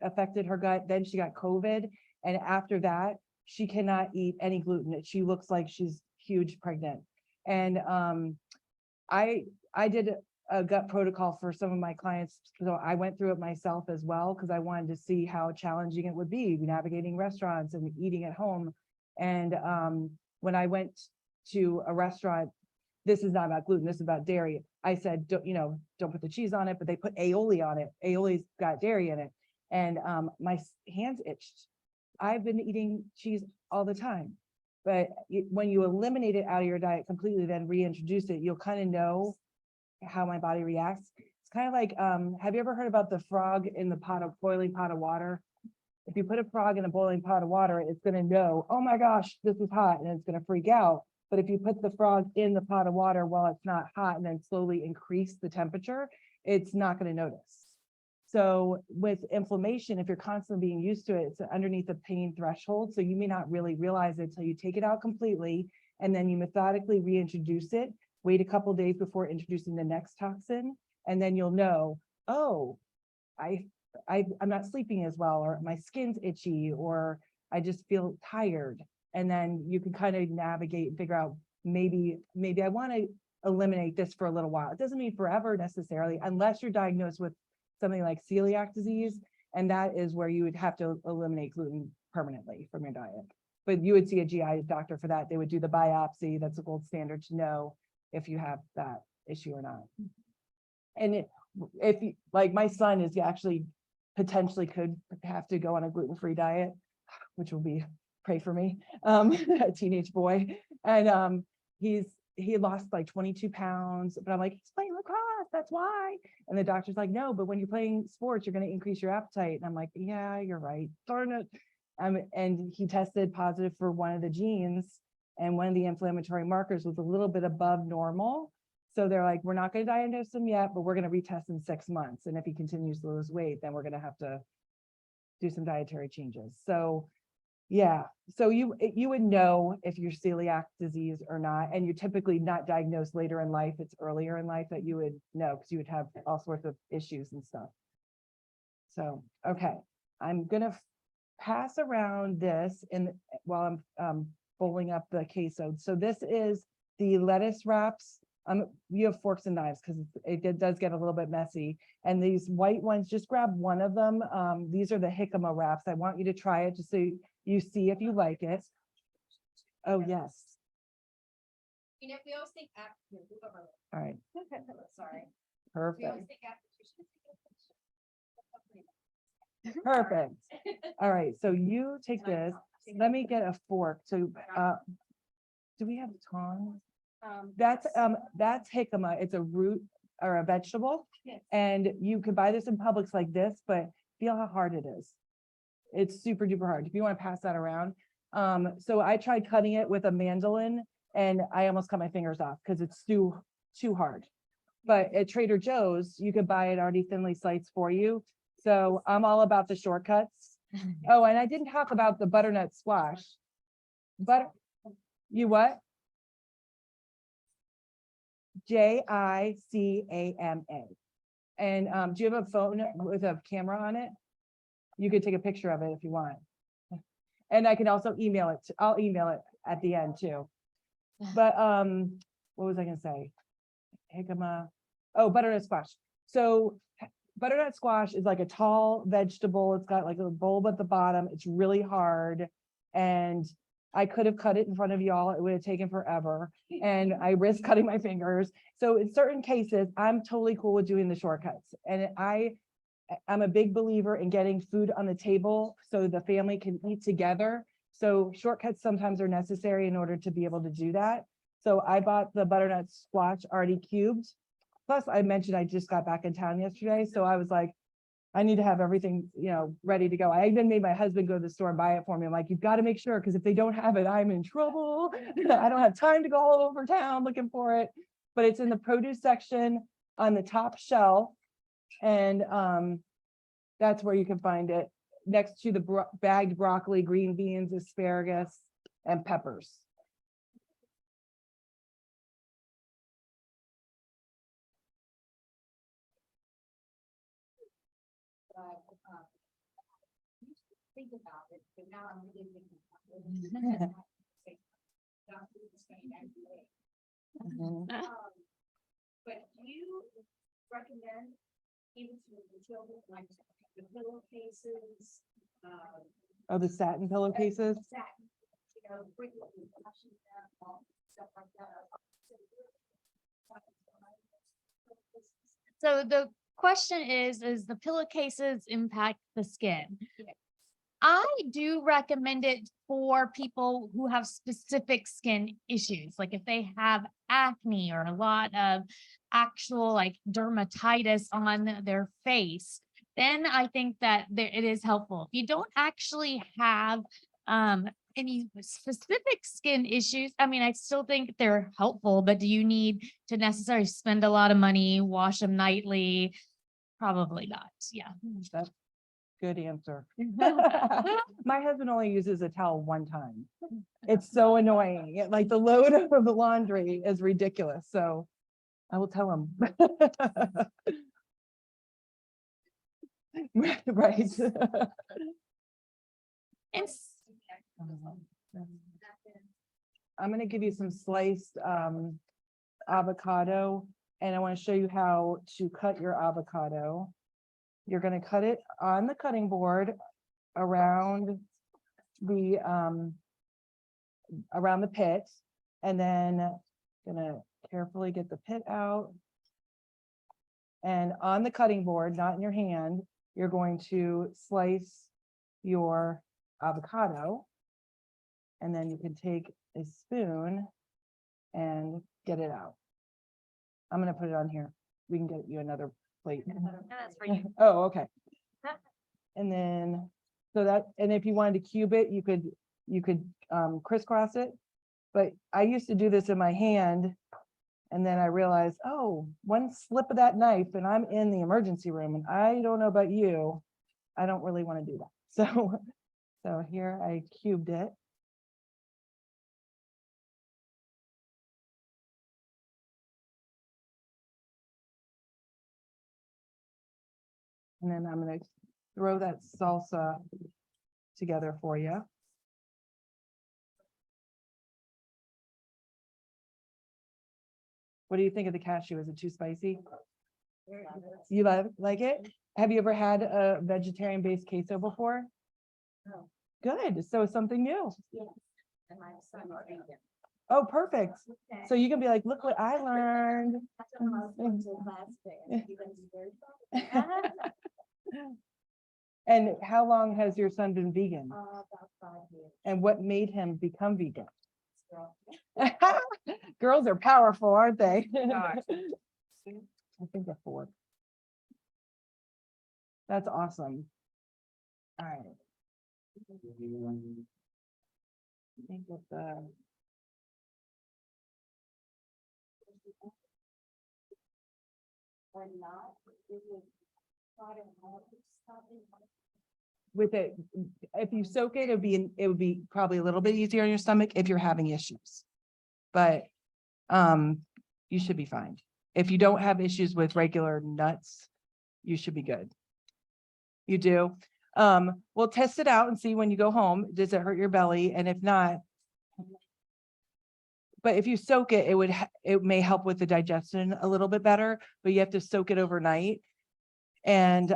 affected her gut. Then she got COVID. And after that, she cannot eat any gluten. She looks like she's huge pregnant. And I did a gut protocol for some of my clients. So I went through it myself as well, because I wanted to see how challenging it would be navigating restaurants and eating at home. And when I went to a restaurant, this is not about gluten, this is about dairy. I said, don't put the cheese on it, but they put aioli on it. Aioli's got dairy in it. And my hands itched. I've been eating cheese all the time, but when you eliminate it out of your diet completely, then reintroduce it, you'll kind of know how my body reacts. It's kind of like, have you ever heard about the frog in the boiling pot of water? If you put a frog in a boiling pot of water, it's going to know, oh my gosh, this is hot, and it's going to freak out. But if you put the frog in the pot of water while it's not hot and then slowly increase the temperature, it's not going to notice. So with inflammation, if you're constantly being used to it, it's underneath the pain threshold. So you may not really realize it until you take it out completely and then you methodically reintroduce it, wait a couple of days before introducing the next toxin. And then you'll know, oh, I'm not sleeping as well, or my skin's itchy, or I just feel tired. And then you can kind of navigate and figure out, maybe I want to eliminate this for a little while. It doesn't mean forever necessarily, unless you're diagnosed with something like celiac disease. And that is where you would have to eliminate gluten permanently from your diet. But you would see a GI doctor for that. They would do the biopsy. That's a gold standard to know if you have that issue or not. And if you, like my son is actually potentially could have to go on a gluten-free diet, which will be, pray for me, a teenage boy. And he lost like 22 pounds, but I'm like, he's playing lacrosse, that's why. And the doctor's like, no, but when you're playing sports, you're going to increase your appetite. And I'm like, yeah, you're right, darn it. And he tested positive for one of the genes, and one of the inflammatory markers was a little bit above normal. So they're like, we're not going to diagnose him yet, but we're going to retest in 6 months. And if he continues to lose weight, then we're going to have to do some dietary changes. So yeah, so you would know if you're celiac disease or not, and you're typically not diagnosed later in life. It's earlier in life that you would know, because you would have all sorts of issues and stuff. So, okay, I'm gonna pass around this while I'm bowling up the queso. So this is the lettuce wraps. You have forks and knives because it does get a little bit messy. And these white ones, just grab one of them. These are the jicama wraps. I want you to try it just so you see if you like it. Oh, yes. You know, we always think after. All right, Sorry. We perfect. always think after. Perfect. All right, so you take this. Let me get a fork. So, do we have tongs? That's jicama. It's a root or a vegetable. Yes. And you could buy this in Publix like this, but feel how hard it is. It's super duper hard. If you want to pass that around. So I tried cutting it with a mandolin and I almost cut my fingers off because it's too hard. But at Trader Joe's, you could buy it already thinly sliced for you. So I'm all about the shortcuts. Oh, and I didn't talk about the butternut squash. You what? Jicama. And do you have a phone with a camera on it? You could take a picture of it if you want. And I can also email it. I'll email it at the end too. But what was I gonna say? Jicama. Oh, butternut squash. So butternut squash is like a tall vegetable. It's got like a bulb at the bottom. It's really hard. And I could have cut it in front of y'all. It would have taken forever. And I risked cutting my fingers. So in certain cases, I'm totally cool with doing the shortcuts. And I'm a big believer in getting food on the table so the family can eat together. So shortcuts sometimes are necessary in order to be able to do that. So I bought the butternut squash already cubed. Plus I mentioned I just got back in town yesterday. So I was like, I need to have everything, ready to go. I even made my husband go to the store and buy it for me. I'm like, you've got to make sure, because if they don't have it, I'm in trouble. I don't have time to go all over town looking for it. But it's in the produce section on the top shelf. And that's where you can find it, next to the bagged broccoli, green beans, asparagus, and peppers. Think about it, but now I'm really thinking about it. But do you recommend, even to the children, like the pillowcases? Oh, the satin pillowcases? Satin, frequently washing them, stuff like that. So the question is the pillowcases impact the skin? I do recommend it for people who have specific skin issues, like if they have acne or a lot of actual like dermatitis on their face, then I think that it is helpful. If you don't actually have any specific skin issues, I mean, I still think they're helpful, but do you need to necessarily spend a lot of money, wash them nightly? Probably not. Yeah. That's good answer. My husband only uses a towel one time. It's so annoying. Like the load of the laundry is ridiculous. So I will tell him. Right. I'm going to give you some sliced avocado, and I want to show you how to cut your avocado. You're going to cut it on the cutting board around the pit, and then gonna carefully get the pit out. And on the cutting board, not in your hand, you're going to slice your avocado, and then you can take a spoon and get it out. I'm going to put it on here. We can get you another plate. That's for you. Oh, okay. And then, and if you wanted to cube it, you could crisscross it. But I used to do this in my hand. And then I realized, oh, one slip of that knife and I'm in the emergency room. And I don't know about you, I don't really want to do that. So, so here I cubed it. And then I'm going to throw that salsa together for you. What do you think of the cashew? Is it too spicy? You like it? Have you ever had a vegetarian based queso before? No. Good. So something new. Yes. And my son is vegan. Oh, perfect. Okay. So you can be like, look what I learned. That's what I was going to last day. I think he was very fun. And how long has your son been vegan? About 5 years. And what made him become vegan? So, Girls are powerful, aren't they? Gosh. I think they're 4. That's awesome. All right. I think with the or not, it would try to help something. with it, if you soak it, it would be probably a little bit easier on your stomach if you're having issues. But you should be fine. If you don't have issues with regular nuts, you should be good. You do. We'll test it out and see when you go home. Does it hurt your belly? And if not, but if you soak it, it may help with the digestion a little bit better, but you have to soak it overnight. And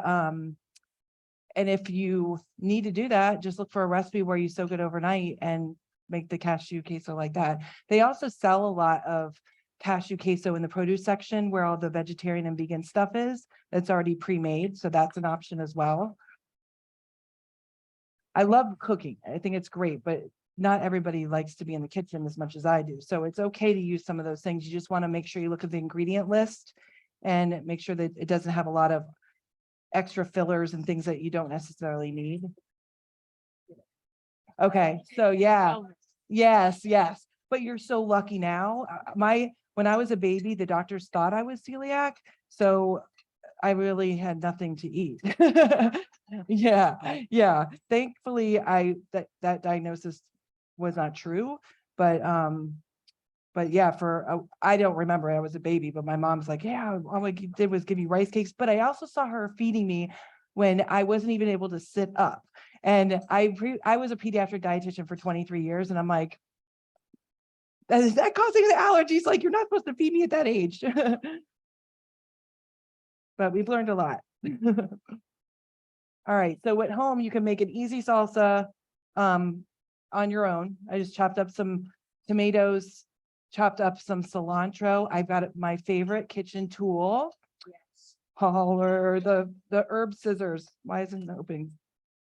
if you need to do that, just look for a recipe where you soak it overnight and make the cashew queso like that. They also sell a lot of cashew queso in the produce section where all the vegetarian and vegan stuff is. That's already pre-made, so that's an option as well. I love cooking. I think it's great, but not everybody likes to be in the kitchen as much as I do. So it's okay to use some of those things. You just want to make sure you look at the ingredient list and make sure that it doesn't have a lot of extra fillers and things that you don't necessarily need. Okay, so yeah, yes. But you're so lucky now. When I was a baby, the doctors thought I was celiac, so I really had nothing to eat. Yeah. Thankfully, that diagnosis was not true, but yeah, I don't remember, I was a baby, but my mom's like, yeah, all I did was give you rice cakes. But I also saw her feeding me when I wasn't even able to sit up. And I was a pediatric dietitian for 23 years. And I'm like, is that causing the allergies? Like, you're not supposed to feed me at that age. But we've learned a lot. All right. So at home, you can make an easy salsa on your own. I just chopped up some tomatoes, chopped up some cilantro. I've got my favorite kitchen tool. Yes. Or the herb scissors. Why isn't it opening?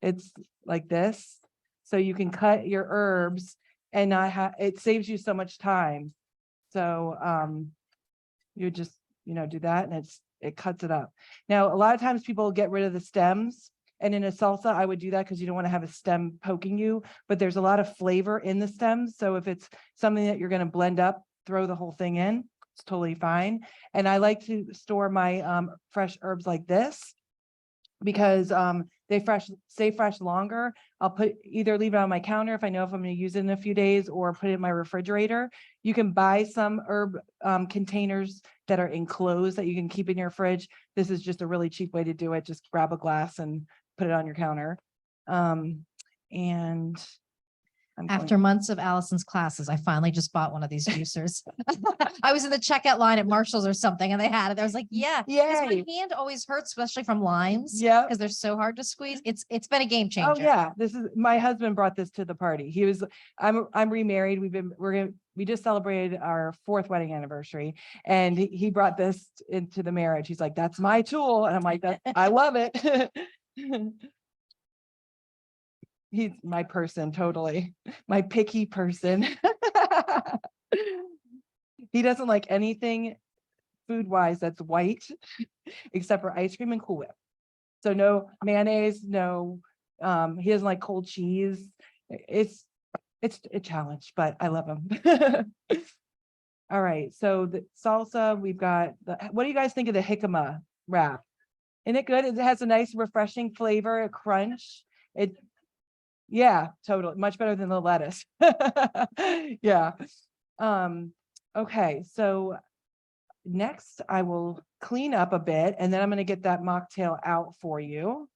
It's like this. So you can cut your herbs and not have, it saves you so much time. So you just, do that and it cuts it up. Now, a lot of times people get rid of the stems. And in a salsa, I would do that because you don't want to have a stem poking you, but there's a lot of flavor in the stems. So if it's something that you're going to blend up, throw the whole thing in, it's totally fine. And I like to store my fresh herbs like this because they stay fresh longer. I'll either leave it on my counter if I know if I'm going to use it in a few days or put it in my refrigerator. You can buy some herb containers that are enclosed that you can keep in your fridge. This is just a really cheap way to do it. Just grab a glass and put it on your counter. And after months of Allison's classes, I finally just bought one of these juicers. I was in the checkout line at Marshall's or something and they had it. I was like, yeah, because my hand always hurts, especially from limes. Yeah. Because they're so hard to squeeze. It's been a game changer. Oh yeah. My husband brought this to the party. I'm remarried. We just celebrated our 4th wedding anniversary and he brought this into the marriage. He's like, that's my tool. And I'm like, I love it. He's my person, totally. My picky person. He doesn't like anything food-wise that's white, except for ice cream and Cool Whip. So no mayonnaise, no, he doesn't like cold cheese. It's a challenge, but I love him. All right, so the salsa, we've got, what do you guys think of the jicama wrap? Isn't it good? It has a nice refreshing flavor, a crunch. It, yeah, totally. Much better than the lettuce. Yeah. Okay, so next I will clean up a bit and then I'm going to get that mocktail out for you.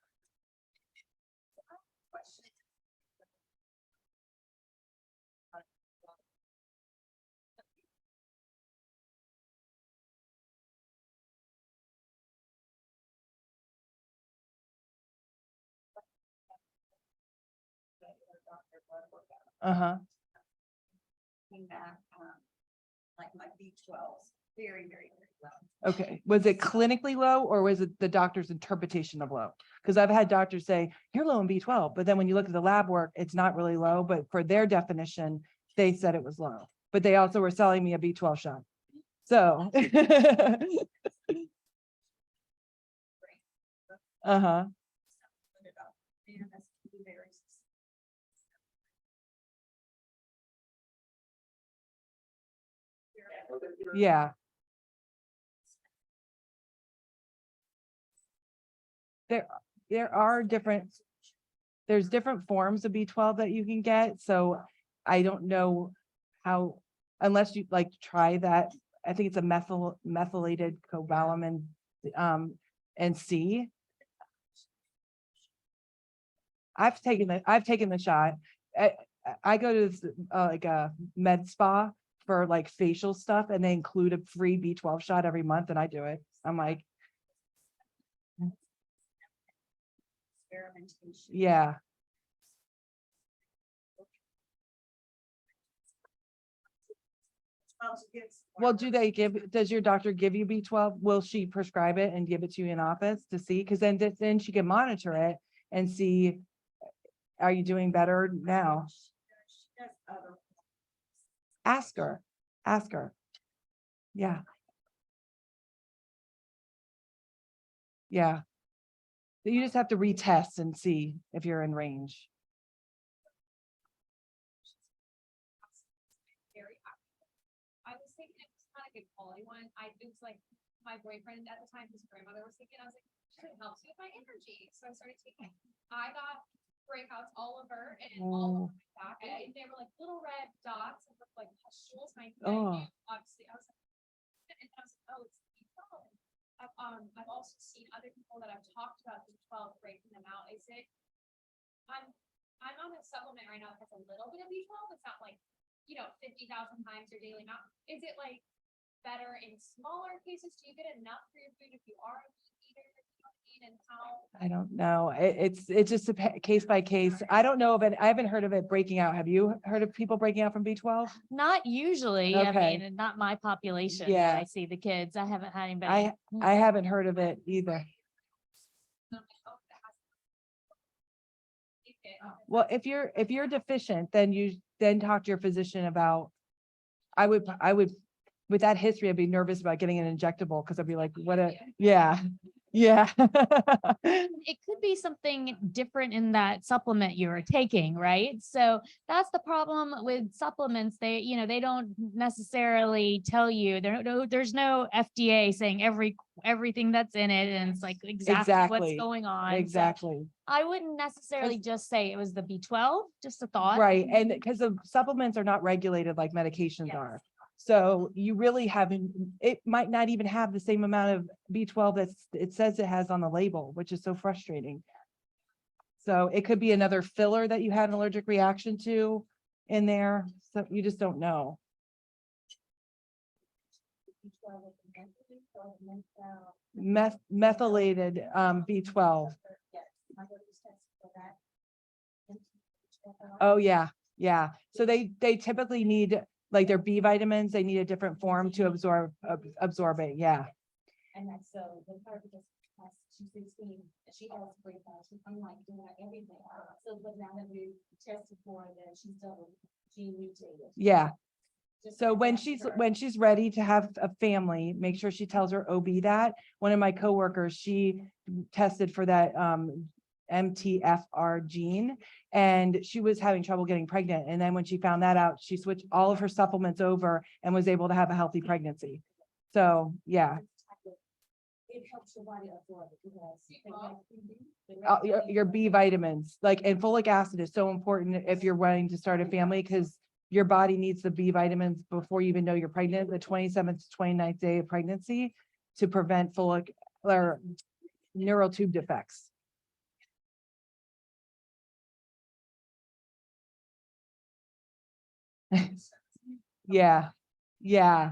Uh-huh. Back, like my B12s, very, very, very low. Okay. Was it clinically low or was it the doctor's interpretation of low? Because I've had doctors say you're low in B12, but then when you look at the lab work, it's not really low, but for their definition, they said it was low, but they also were selling me a B12 shot. So. Uh-huh. Yeah. There are there's different forms of B12 that you can get. So I don't know how, unless you like try that. I think it's a methylated cobalamin and C. I've taken the shot. I go to this, like a med spa for like facial stuff and they include a free B12 shot every month and I do it. I'm like, Experimentation. yeah. Well, does your doctor give you B12? Will she prescribe it and give it to you in office to see? Because then she can monitor it and see, are you doing better now? Ask her. Yeah. Yeah. You just have to retest and see if you're in range. I was thinking it was not a good quality one. It was like my boyfriend at the time, his grandmother was thinking, I was like, it helps me with my energy. So I started taking it. I got breakouts all over and all over my back. And they were like little red dots and looked like pustules. And I knew, obviously, I was like, oh, it's B12. I've also seen other people that I've talked about B12 breaking them out. I'm on a supplement right now that has a little bit of B12. It's not like 50,000 times your daily amount. Is it like better in smaller cases? Do you get enough for your food if you are a meat eater? And how? I don't know. It's just a case by case. I don't know of it. I haven't heard of it breaking out. Have you heard of people breaking out from B12? Not usually. I Okay. mean, not my population. Yeah. I see the kids. I haven't had anybody. I haven't heard of it either. Well, if you're deficient, then talk to your physician about, I would, with that history, I'd be nervous about getting an injectable because I'd be like, yeah. It could be something different in that supplement you're taking, right? So that's the problem with supplements. They don't necessarily tell you. There's no FDA saying everything that's in it, and it's like exactly what's going on. Exactly. So I wouldn't necessarily just say it was the B12, just a thought. Right. And because the supplements are not regulated like medications are. So you really it might not even have the same amount of B12 that it says it has on the label, which is so frustrating. So it could be another filler that you had an allergic reaction to in there. So you just don't know. Methylated B12. Oh yeah. So they typically need, like their B vitamins, they need a different form to absorb it. Yeah. And that's so the therapist she's 16, she has breakouts. I'm like doing everything. So but now that we tested for that, she's double gene mutated. Yeah. Just So when her. she's ready to have a family, make sure she tells her OB that. One of my coworkers, she tested for that MTFR gene and she was having trouble getting pregnant. And then when she found that out, she switched all of her supplements over and was able to have a healthy pregnancy. So yeah. it helps your body absorb it. Your B vitamins, like, and folic acid is so important if you're wanting to start a family, because your body needs the B vitamins before you even know you're pregnant, the 27th to 29th day of pregnancy, to prevent folic or neural tube defects. Yeah, yeah.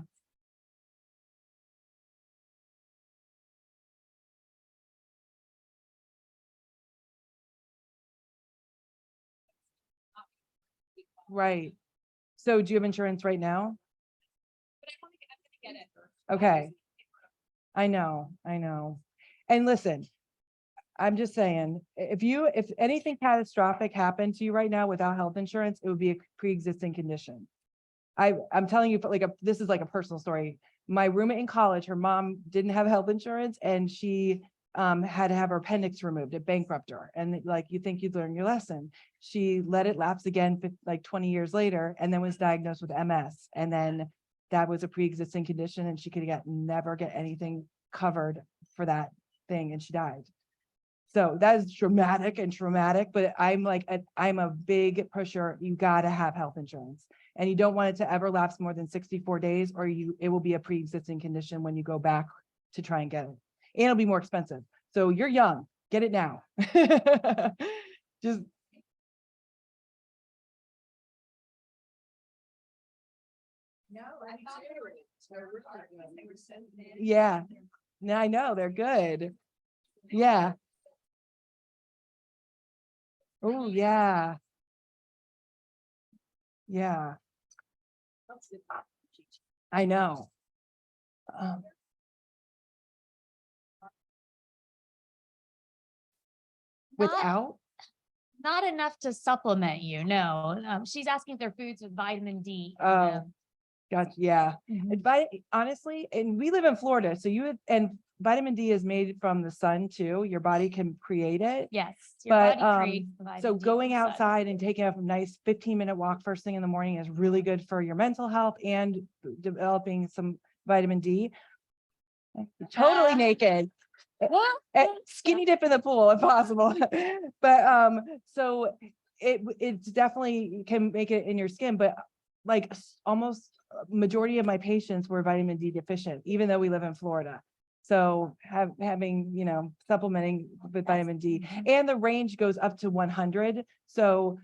Right. So do you have insurance right now? But I'm gonna get it. Okay. I know. And listen, I'm just saying, if anything catastrophic happened to you right now without health insurance, it would be a pre-existing condition. I'm telling you, this is like a personal story. My roommate in college, her mom didn't have health insurance, and she had to have her appendix removed. It bankrupted her. And like, you think you'd learn your lesson. She let it lapse again, like 20 years later, and then was diagnosed with MS. And then that was a pre-existing condition, and she could never get anything covered for that thing, and she died. So that is traumatic, but I'm a big pusher. You got to have health insurance, and you don't want it to ever lapse more than 64 days, or it will be a pre-existing condition when you go back to try and get it. And it'll be more expensive. So you're young, get it now. Just No, I thought they were. yeah. Now I know they're good. Yeah. Oh yeah. Yeah. I know. Without? Not enough to supplement you, no. She's asking if there are foods with vitamin D. in Oh, them. gotcha. Yeah. Mhm. Honestly, and we live in Florida, so and vitamin D is made from the sun too. Your body can create it. Yes, your But body creates the so vitamin D going from the sun. outside and taking a nice 15-minute walk first thing in the morning is really good for your mental health and developing some vitamin D. Totally naked. Skinny dip in the pool if possible. But so it definitely can make it in your skin, but like almost majority of my patients were vitamin D deficient, even though we live in Florida. So having, supplementing with vitamin D, and the range goes up to 100. So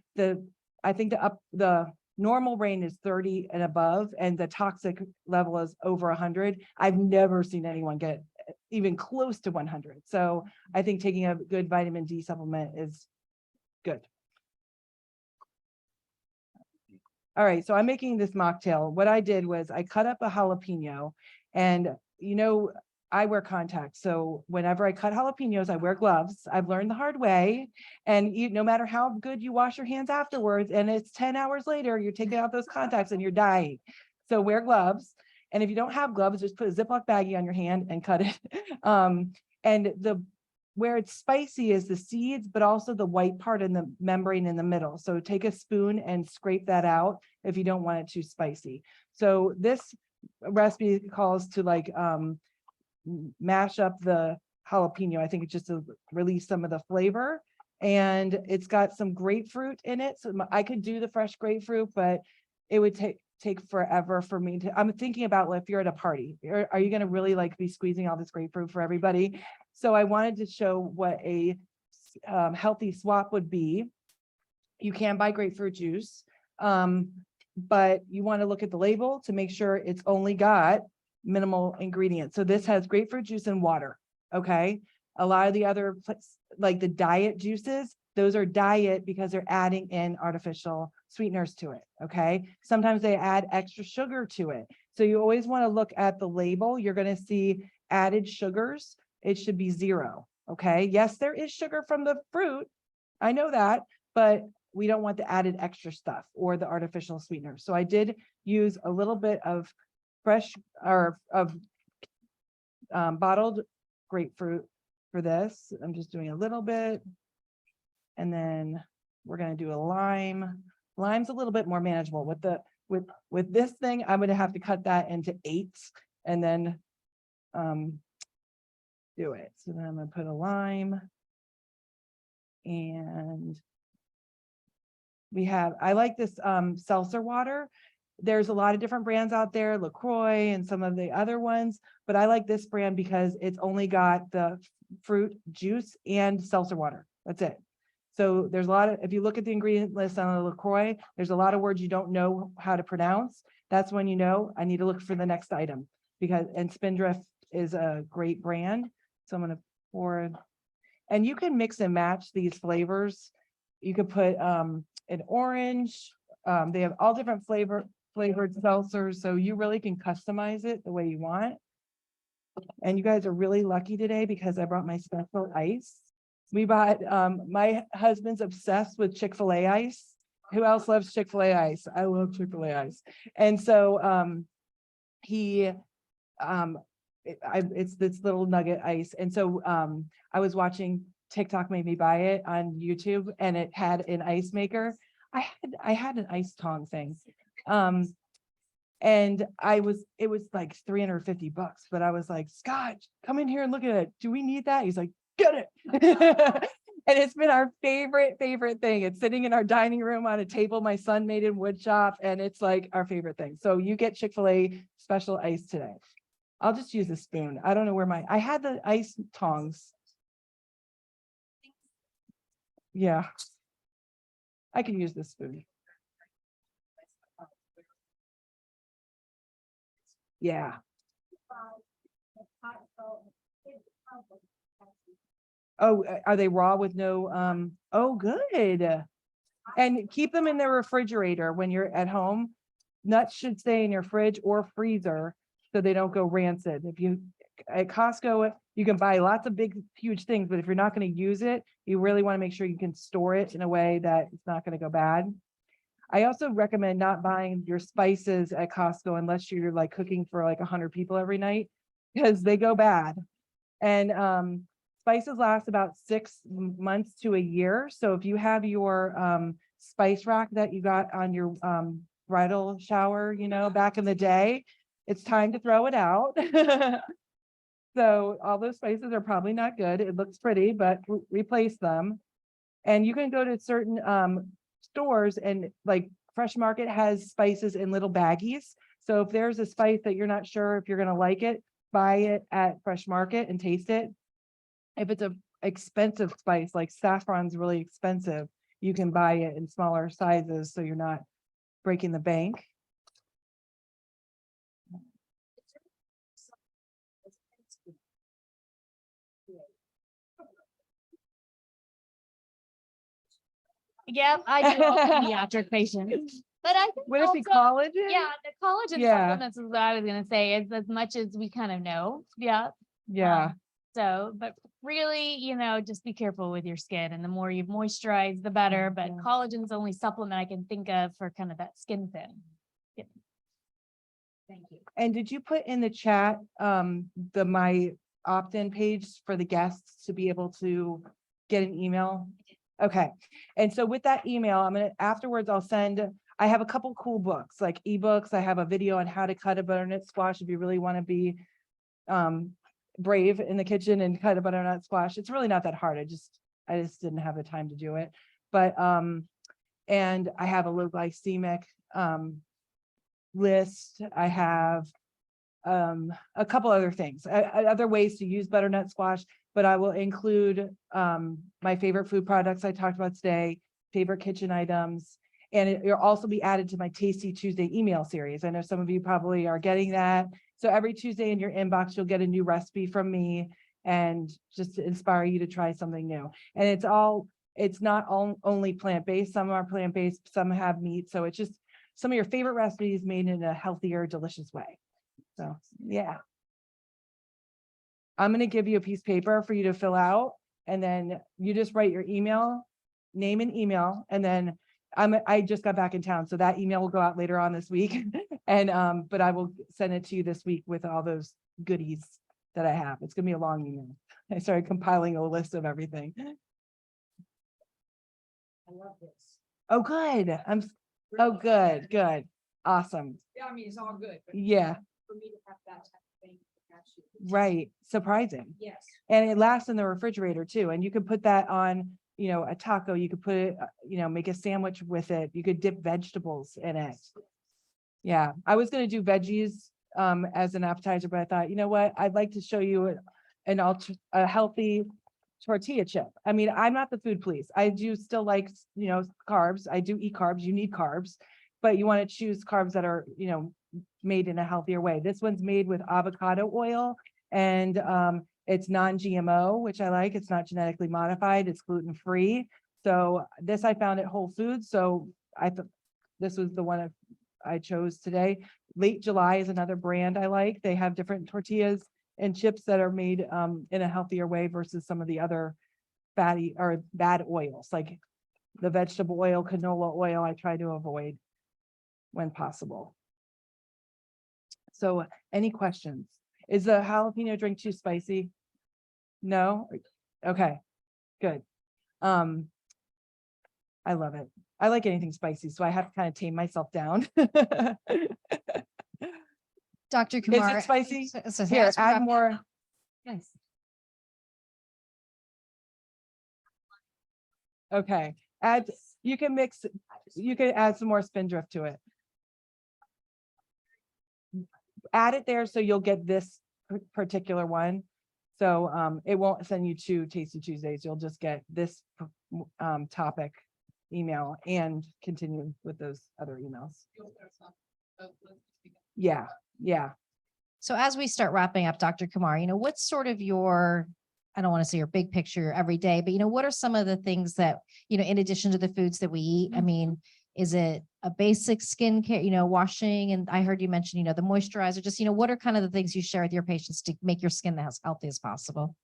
I think the normal range is 30 and above, and the toxic level is over 100. I've never seen anyone get even close to 100. So I think taking a good vitamin D supplement is good. All right, so I'm making this mocktail. What I did was I cut up a jalapeno, and I wear contacts. So whenever I cut jalapenos, I wear gloves. I've learned the hard way. And no matter how good you wash your hands afterwards, and it's 10 hours later, you're taking out those contacts and you're dying. So wear gloves. And if you don't have gloves, just put a Ziploc baggie on your hand and cut it. And where it's spicy is the seeds, but also the white part in the membrane in the middle. So take a spoon and scrape that out if you don't want it too spicy. So this recipe calls to mash up the jalapeno. I think it's just to release some of the flavor, and it's got some grapefruit in it. So I could do the fresh grapefruit, but it would take forever for me to. I'm thinking about if you're at a party, are you going to really be squeezing all this grapefruit for everybody? So I wanted to show what a healthy swap would be. You can buy grapefruit juice, but you want to look at the label to make sure it's only got minimal ingredients. So this has grapefruit juice and water. Okay. A lot of the other, like the diet juices, those are diet because they're adding in artificial sweeteners to it. Okay. Sometimes they add extra sugar to it. So you always want to look at the label. You're going to see added sugars. It should be 0. Okay. Yes, there is sugar from the fruit. I know that, but we don't want the added extra stuff or the artificial sweeteners. So I did use a little bit of fresh or of bottled grapefruit for this. I'm just doing a little bit. And then we're going to do a lime. Lime's a little bit more manageable. With this thing, I'm going to have to cut that into 8, and then do it. So then I'm gonna put a lime. And I like this seltzer water. There's a lot of different brands out there, LaCroix and some of the other ones, but I like this brand because it's only got the fruit juice and seltzer water. That's it. So there's a lot of, if you look at the ingredient list on the LaCroix, there's a lot of words you don't know how to pronounce. That's when you know I need to look for the next item, because, and Spindrift is a great brand. So I'm going to pour, and you can mix and match these flavors. You could put an orange. They have all different flavored seltzers, so you really can customize it the way you want. And you guys are really lucky today because I brought my special ice. We bought, my husband's obsessed with Chick-fil-A ice. Who else loves Chick-fil-A ice? I love Chick-fil-A ice. And so it's this little nugget ice. And so I was watching TikTok made me buy it on YouTube, and it had an ice maker. I had an ice tong thing. And it was like $350, but I was like, Scott, come in here and look at it. Do we need that? He's like, get it. And it's been our favorite thing. It's sitting in our dining room on a table my son made in wood shop, and it's like our favorite thing. So you get Chick-fil-A special ice today. I'll just use a spoon. I don't know where I had the ice tongs. Yeah. I can use this spoon. Yeah. Oh, are they raw with no, oh, good. And keep them in the refrigerator when you're at home. Nuts should stay in your fridge or freezer so they don't go rancid. If you, at Costco, you can buy lots of big, huge things, but if you're not going to use it, you really want to make sure you can store it in a way that it's not going to go bad. I also recommend not buying your spices at Costco unless you're like cooking for like 100 people every night, because they go bad. And spices last about 6 months to a year. So if you have your spice rack that you got on your bridal shower, you know, back in the day, it's time to throw it out. So all those spices are probably not good. It looks pretty, but replace them. And you can go to certain stores, and like Fresh Market has spices in little baggies. So if there's a spice that you're not sure if you're going to like it, buy it at Fresh Market and taste it. If it's an expensive spice, like saffron's really expensive, you can buy it in smaller sizes so you're not breaking the bank. Yep, I do all pediatric patients. But I think Would it be also, collagen? yeah, the collagen Yeah. supplements is what I was gonna say. It's as much as we kind of know. Yeah. Yeah. So, but really, you know, just be careful with your skin, and the more you moisturize, the better. But Yeah. collagen's the only supplement I can think of for kind of that skin thin. Yep. Thank you. And did you put in the chat my opt-in page for the guests to be able to get an email? Okay. And so with that email, afterwards I'll send, I have a couple cool books, like ebooks. I have a video on how to cut a butternut squash if you really want to be brave in the kitchen and cut a butternut squash. It's really not that hard. I just didn't have the time to do it. But and I have a low glycemic list. I have a couple other things, other ways to use butternut squash, but I will include my favorite food products I talked about today, favorite kitchen items, and it'll also be added to my Tasty Tuesday email series. I know some of you probably are getting that. So every Tuesday in your inbox, you'll get a new recipe from me, and just to inspire you to try something new. And it's not only plant-based. Some are plant-based, some have meat. So it's just some of your favorite recipes made in a healthier, delicious way. So, yeah. I'm going to give you a piece of paper for you to fill out, and then you just write your email, name and email, and then I just got back in town, so that email will go out later on this week. And but I will send it to you this week with all those goodies that I have. It's gonna be a long email. I started compiling a list of everything. I love this. Oh, good. Oh, good. Awesome. Yeah, I mean, it's all good. But Yeah. for me to have that type of thing. Right, surprising. Yes. And it lasts in the refrigerator too. And you could put that on, a taco, you could put it, make a sandwich with it. You could dip vegetables in it. Yeah, I was gonna do veggies as an appetizer, but I thought, you know what? I'd like to show you a healthy tortilla chip. I mean, I'm not the food police. I do still like, carbs. I do eat carbs. You need carbs, but you want to choose carbs that are, made in a healthier way. This one's made with avocado oil and it's non-GMO, which I like. It's not genetically modified. It's gluten-free. So this I found at Whole Foods. So I thought this was the one I chose today. Late July is another brand I like. They have different tortillas and chips that are made in a healthier way versus some of the other fatty or bad oils, like the vegetable oil, canola oil, I try to avoid when possible. So any questions? Is the jalapeno drink too spicy? No? Okay, good. I love it. I like anything spicy, so I have to kind of tame myself down. Dr. Is Kumar. it spicy? So Here, as we're add wrapping- more. Nice. Okay, you can add some more spindrift to it. Add it there so you'll get this particular one. So it won't send you to Tasty Tuesdays. You'll just get this topic email and continue with those other emails. Yeah, yeah. So as we start wrapping up, Dr. Kumar, what's sort of your, I don't want to say your big picture every day, but what are some of the things that, in addition to the foods that we eat? I mean, is it a basic skincare, washing? And I heard you mention, the moisturizer, just, what are kind of the things you share with your patients to make your skin as healthy as possible?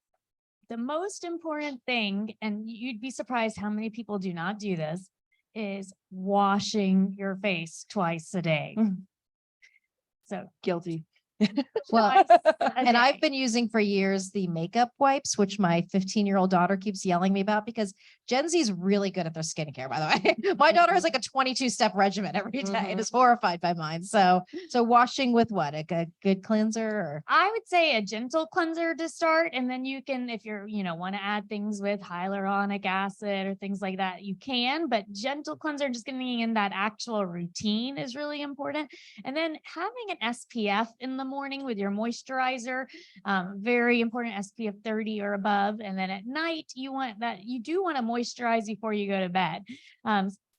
The most important thing, and you'd be surprised how many people do not do this, is washing your face twice a day. So Guilty. Well, twice a and I've day. been using for years the makeup wipes, which my 15-year-old daughter keeps yelling me about because Gen Z is really good at their skincare, by the way. My daughter has like a 22-step regimen every day and is horrified by mine. So washing with what? A good cleanser or? I would say a gentle cleanser to start. And then you can, if you're, want to add things with hyaluronic acid or things like that, you can, but gentle cleanser, just getting in that actual routine is really important. And then having an SPF in the morning with your moisturizer, very important, SPF 30 or above. And then at night, you do want to moisturize before you go to bed.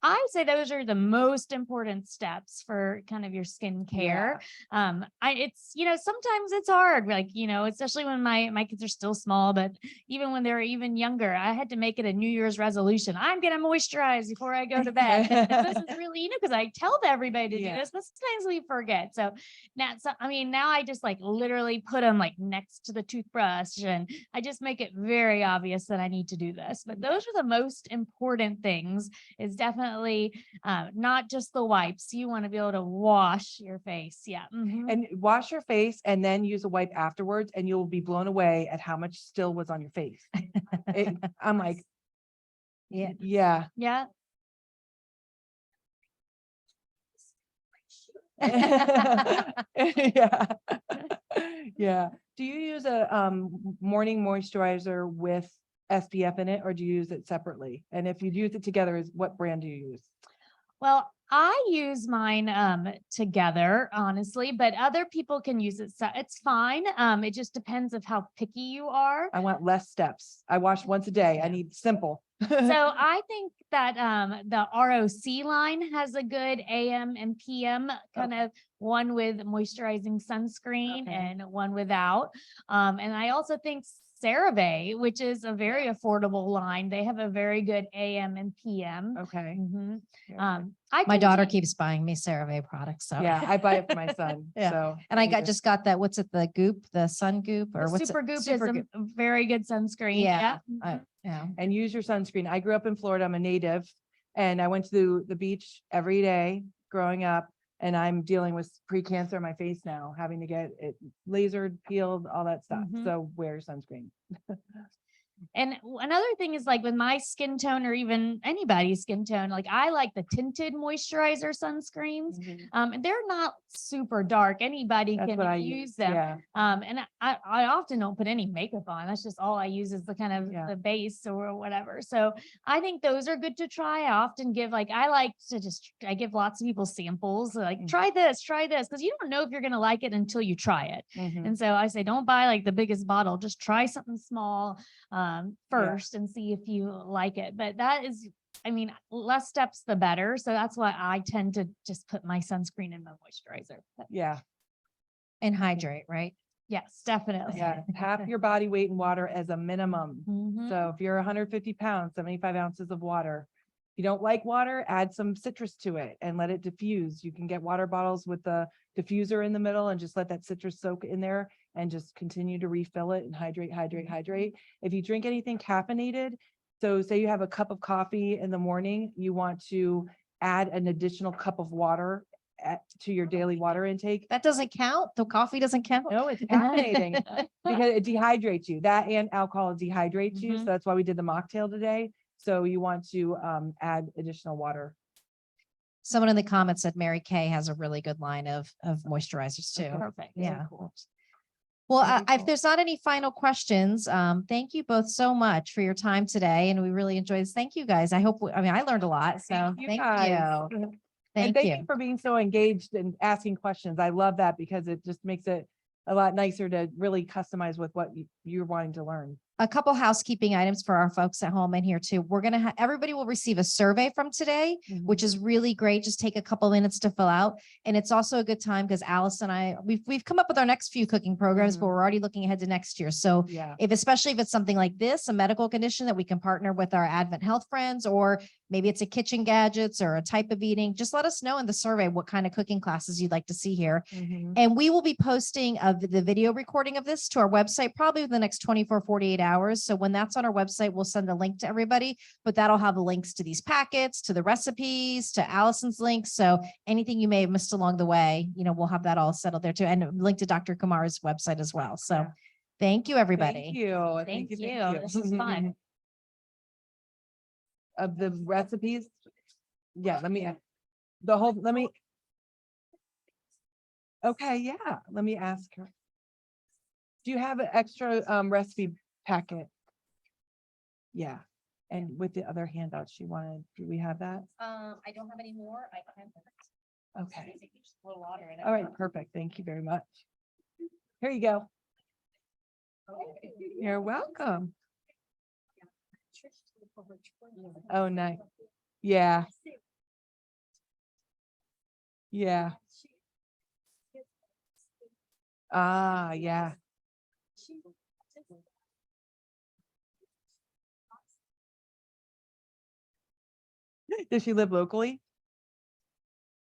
I would say those are the most important steps for kind of your skincare. It's, sometimes it's hard, like, especially when my kids are still small, but even when they're even younger, I had to make it a New Year's resolution. I'm going to moisturize before I go to bed. And this is really, because I tell everybody to do this, but sometimes we forget. So now I just like literally put them like next to the toothbrush and I just make it very obvious that I need to do this. But those are the most important things, is definitely not just the wipes. You want to be able to wash your face. Yeah. Mhm. And wash your face and then use a wipe afterwards and you'll be blown away at how much still was on your face. I'm like, Yeah. yeah. Yeah. Yeah. Yeah. Do you use a morning moisturizer with SPF in it or do you use it separately? And if you use it together, what brand do you use? Well, I use mine together, honestly, but other people can use it. So it's fine. It just depends of how picky you are. I want less steps. I wash once a day. I need simple. So I think that the ROC line has a good AM and PM kind of one with moisturizing sunscreen and one without. And I also think CeraVe, which is a very affordable line, they have a very good AM and PM. Okay. Mhm. Okay. My daughter keeps buying me CeraVe products. So Yeah, I buy it for my son. Yeah. So and I need to- just got that. What's it? The Goop, the Sun Goop, or what's Super it? Goop Super is a Goop. very good sunscreen. Yeah. Yeah. Yeah. and use your sunscreen. I grew up in Florida. I'm a native and I went to the beach every day growing up and I'm dealing with pre-cancer in my face now, having to get it lasered, peeled, all that stuff. Mhm. So wear sunscreen. And another thing is like with my skin tone or even anybody's skin tone, like I like the tinted moisturizer sunscreens. And they're not super dark. Anybody That's can what I use them. Yeah. And I often don't put any makeup on. That's just all I use is the kind of Yeah. the base or whatever. So I think those are good to try. I often give I like to I give lots of people samples like try this, because you don't know if you're going to like it until you try it. Mhm. And so I say, don't buy like the biggest bottle, just try something small first and see if you like it. But that is, I mean, less steps, the better. So that's why I tend to just put my sunscreen in my moisturizer. But Yeah. And hydrate, right? yes, definitely. Yeah. Half your body weight in water as a minimum. Mhm. So if you're 150 pounds, 75 ounces of water. If you don't like water, add some citrus to it and let it diffuse. You can get water bottles with the diffuser in the middle and just let that citrus soak in there and just continue to refill it and hydrate. If you drink anything caffeinated, so say you have a cup of coffee in the morning, you want to add an additional cup of water to your daily water intake. That doesn't count. The coffee doesn't count. No, it's caffeinating because it dehydrates you. That and alcohol dehydrates you. So Mhm. that's why we did the mocktail today. So you want to add additional water. Someone in the comments said Mary Kay has a really good line of moisturizers too. Perfect. Yeah. Cool. Well, Very if cool. there's not any final questions, thank you both so much for your time today. And we really enjoyed this. Thank you guys. I hope, I learned a lot. So Thank you thank guys. you. And Thank thank you. you for being so engaged and asking questions. I love that because it just makes it a lot nicer to really customize with what you're wanting to learn. A couple housekeeping items for our folks at home in here too. We're going to everybody will receive a survey from today, which is really great. Just take a couple minutes to fill out. And it's also a good time because Alice and I, we've come up with our next few cooking programs, but we're already looking ahead to next year. So Yeah. especially if it's something like this, a medical condition that we can partner with our AdventHealth friends, or maybe it's a kitchen gadgets or a type of eating, just let us know in the survey what kind of cooking classes you'd like to see here. And we will be posting the video recording of this to our website probably within the next 24, 48 hours. So when that's on our website, we'll send a link to everybody, but that'll have the links to these packets, to the recipes, to Allison's links. So anything you may have missed along the way, we'll have that all settled there too. And a link to Dr. Kumar's website as well. So Yeah. thank you, everybody. Thank you. Thank you. This is fun. Of the recipes. Yeah, let me okay, yeah, let me ask her. Do you have an extra recipe packet? Yeah, and with the other handouts she wanted, do we have that? I don't have any more. I can. Okay. All right, perfect. Thank you very much. Here you go. You're welcome. Oh, nice. Yeah. Yeah. Ah, yeah. Does she live locally?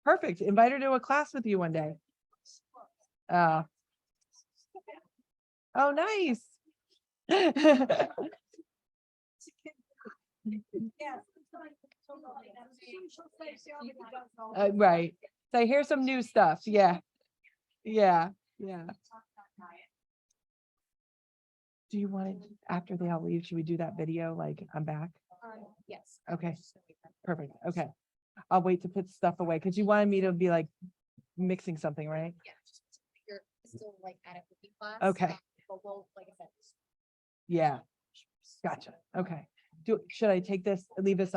Perfect. Invite her to a class with you one day. Oh, nice. Right. So here's some new stuff. Yeah. Yeah. Yeah. Do you want it after they all leave? Should we do that video? Like, I'm back? Yes. Okay. Perfect. Okay. I'll wait to put stuff away because you wanted me to be like mixing something, right? Yeah. You're still like at a cooking class. Okay. But we'll, like I said. Yeah. Gotcha. Okay. Should I take this, leave this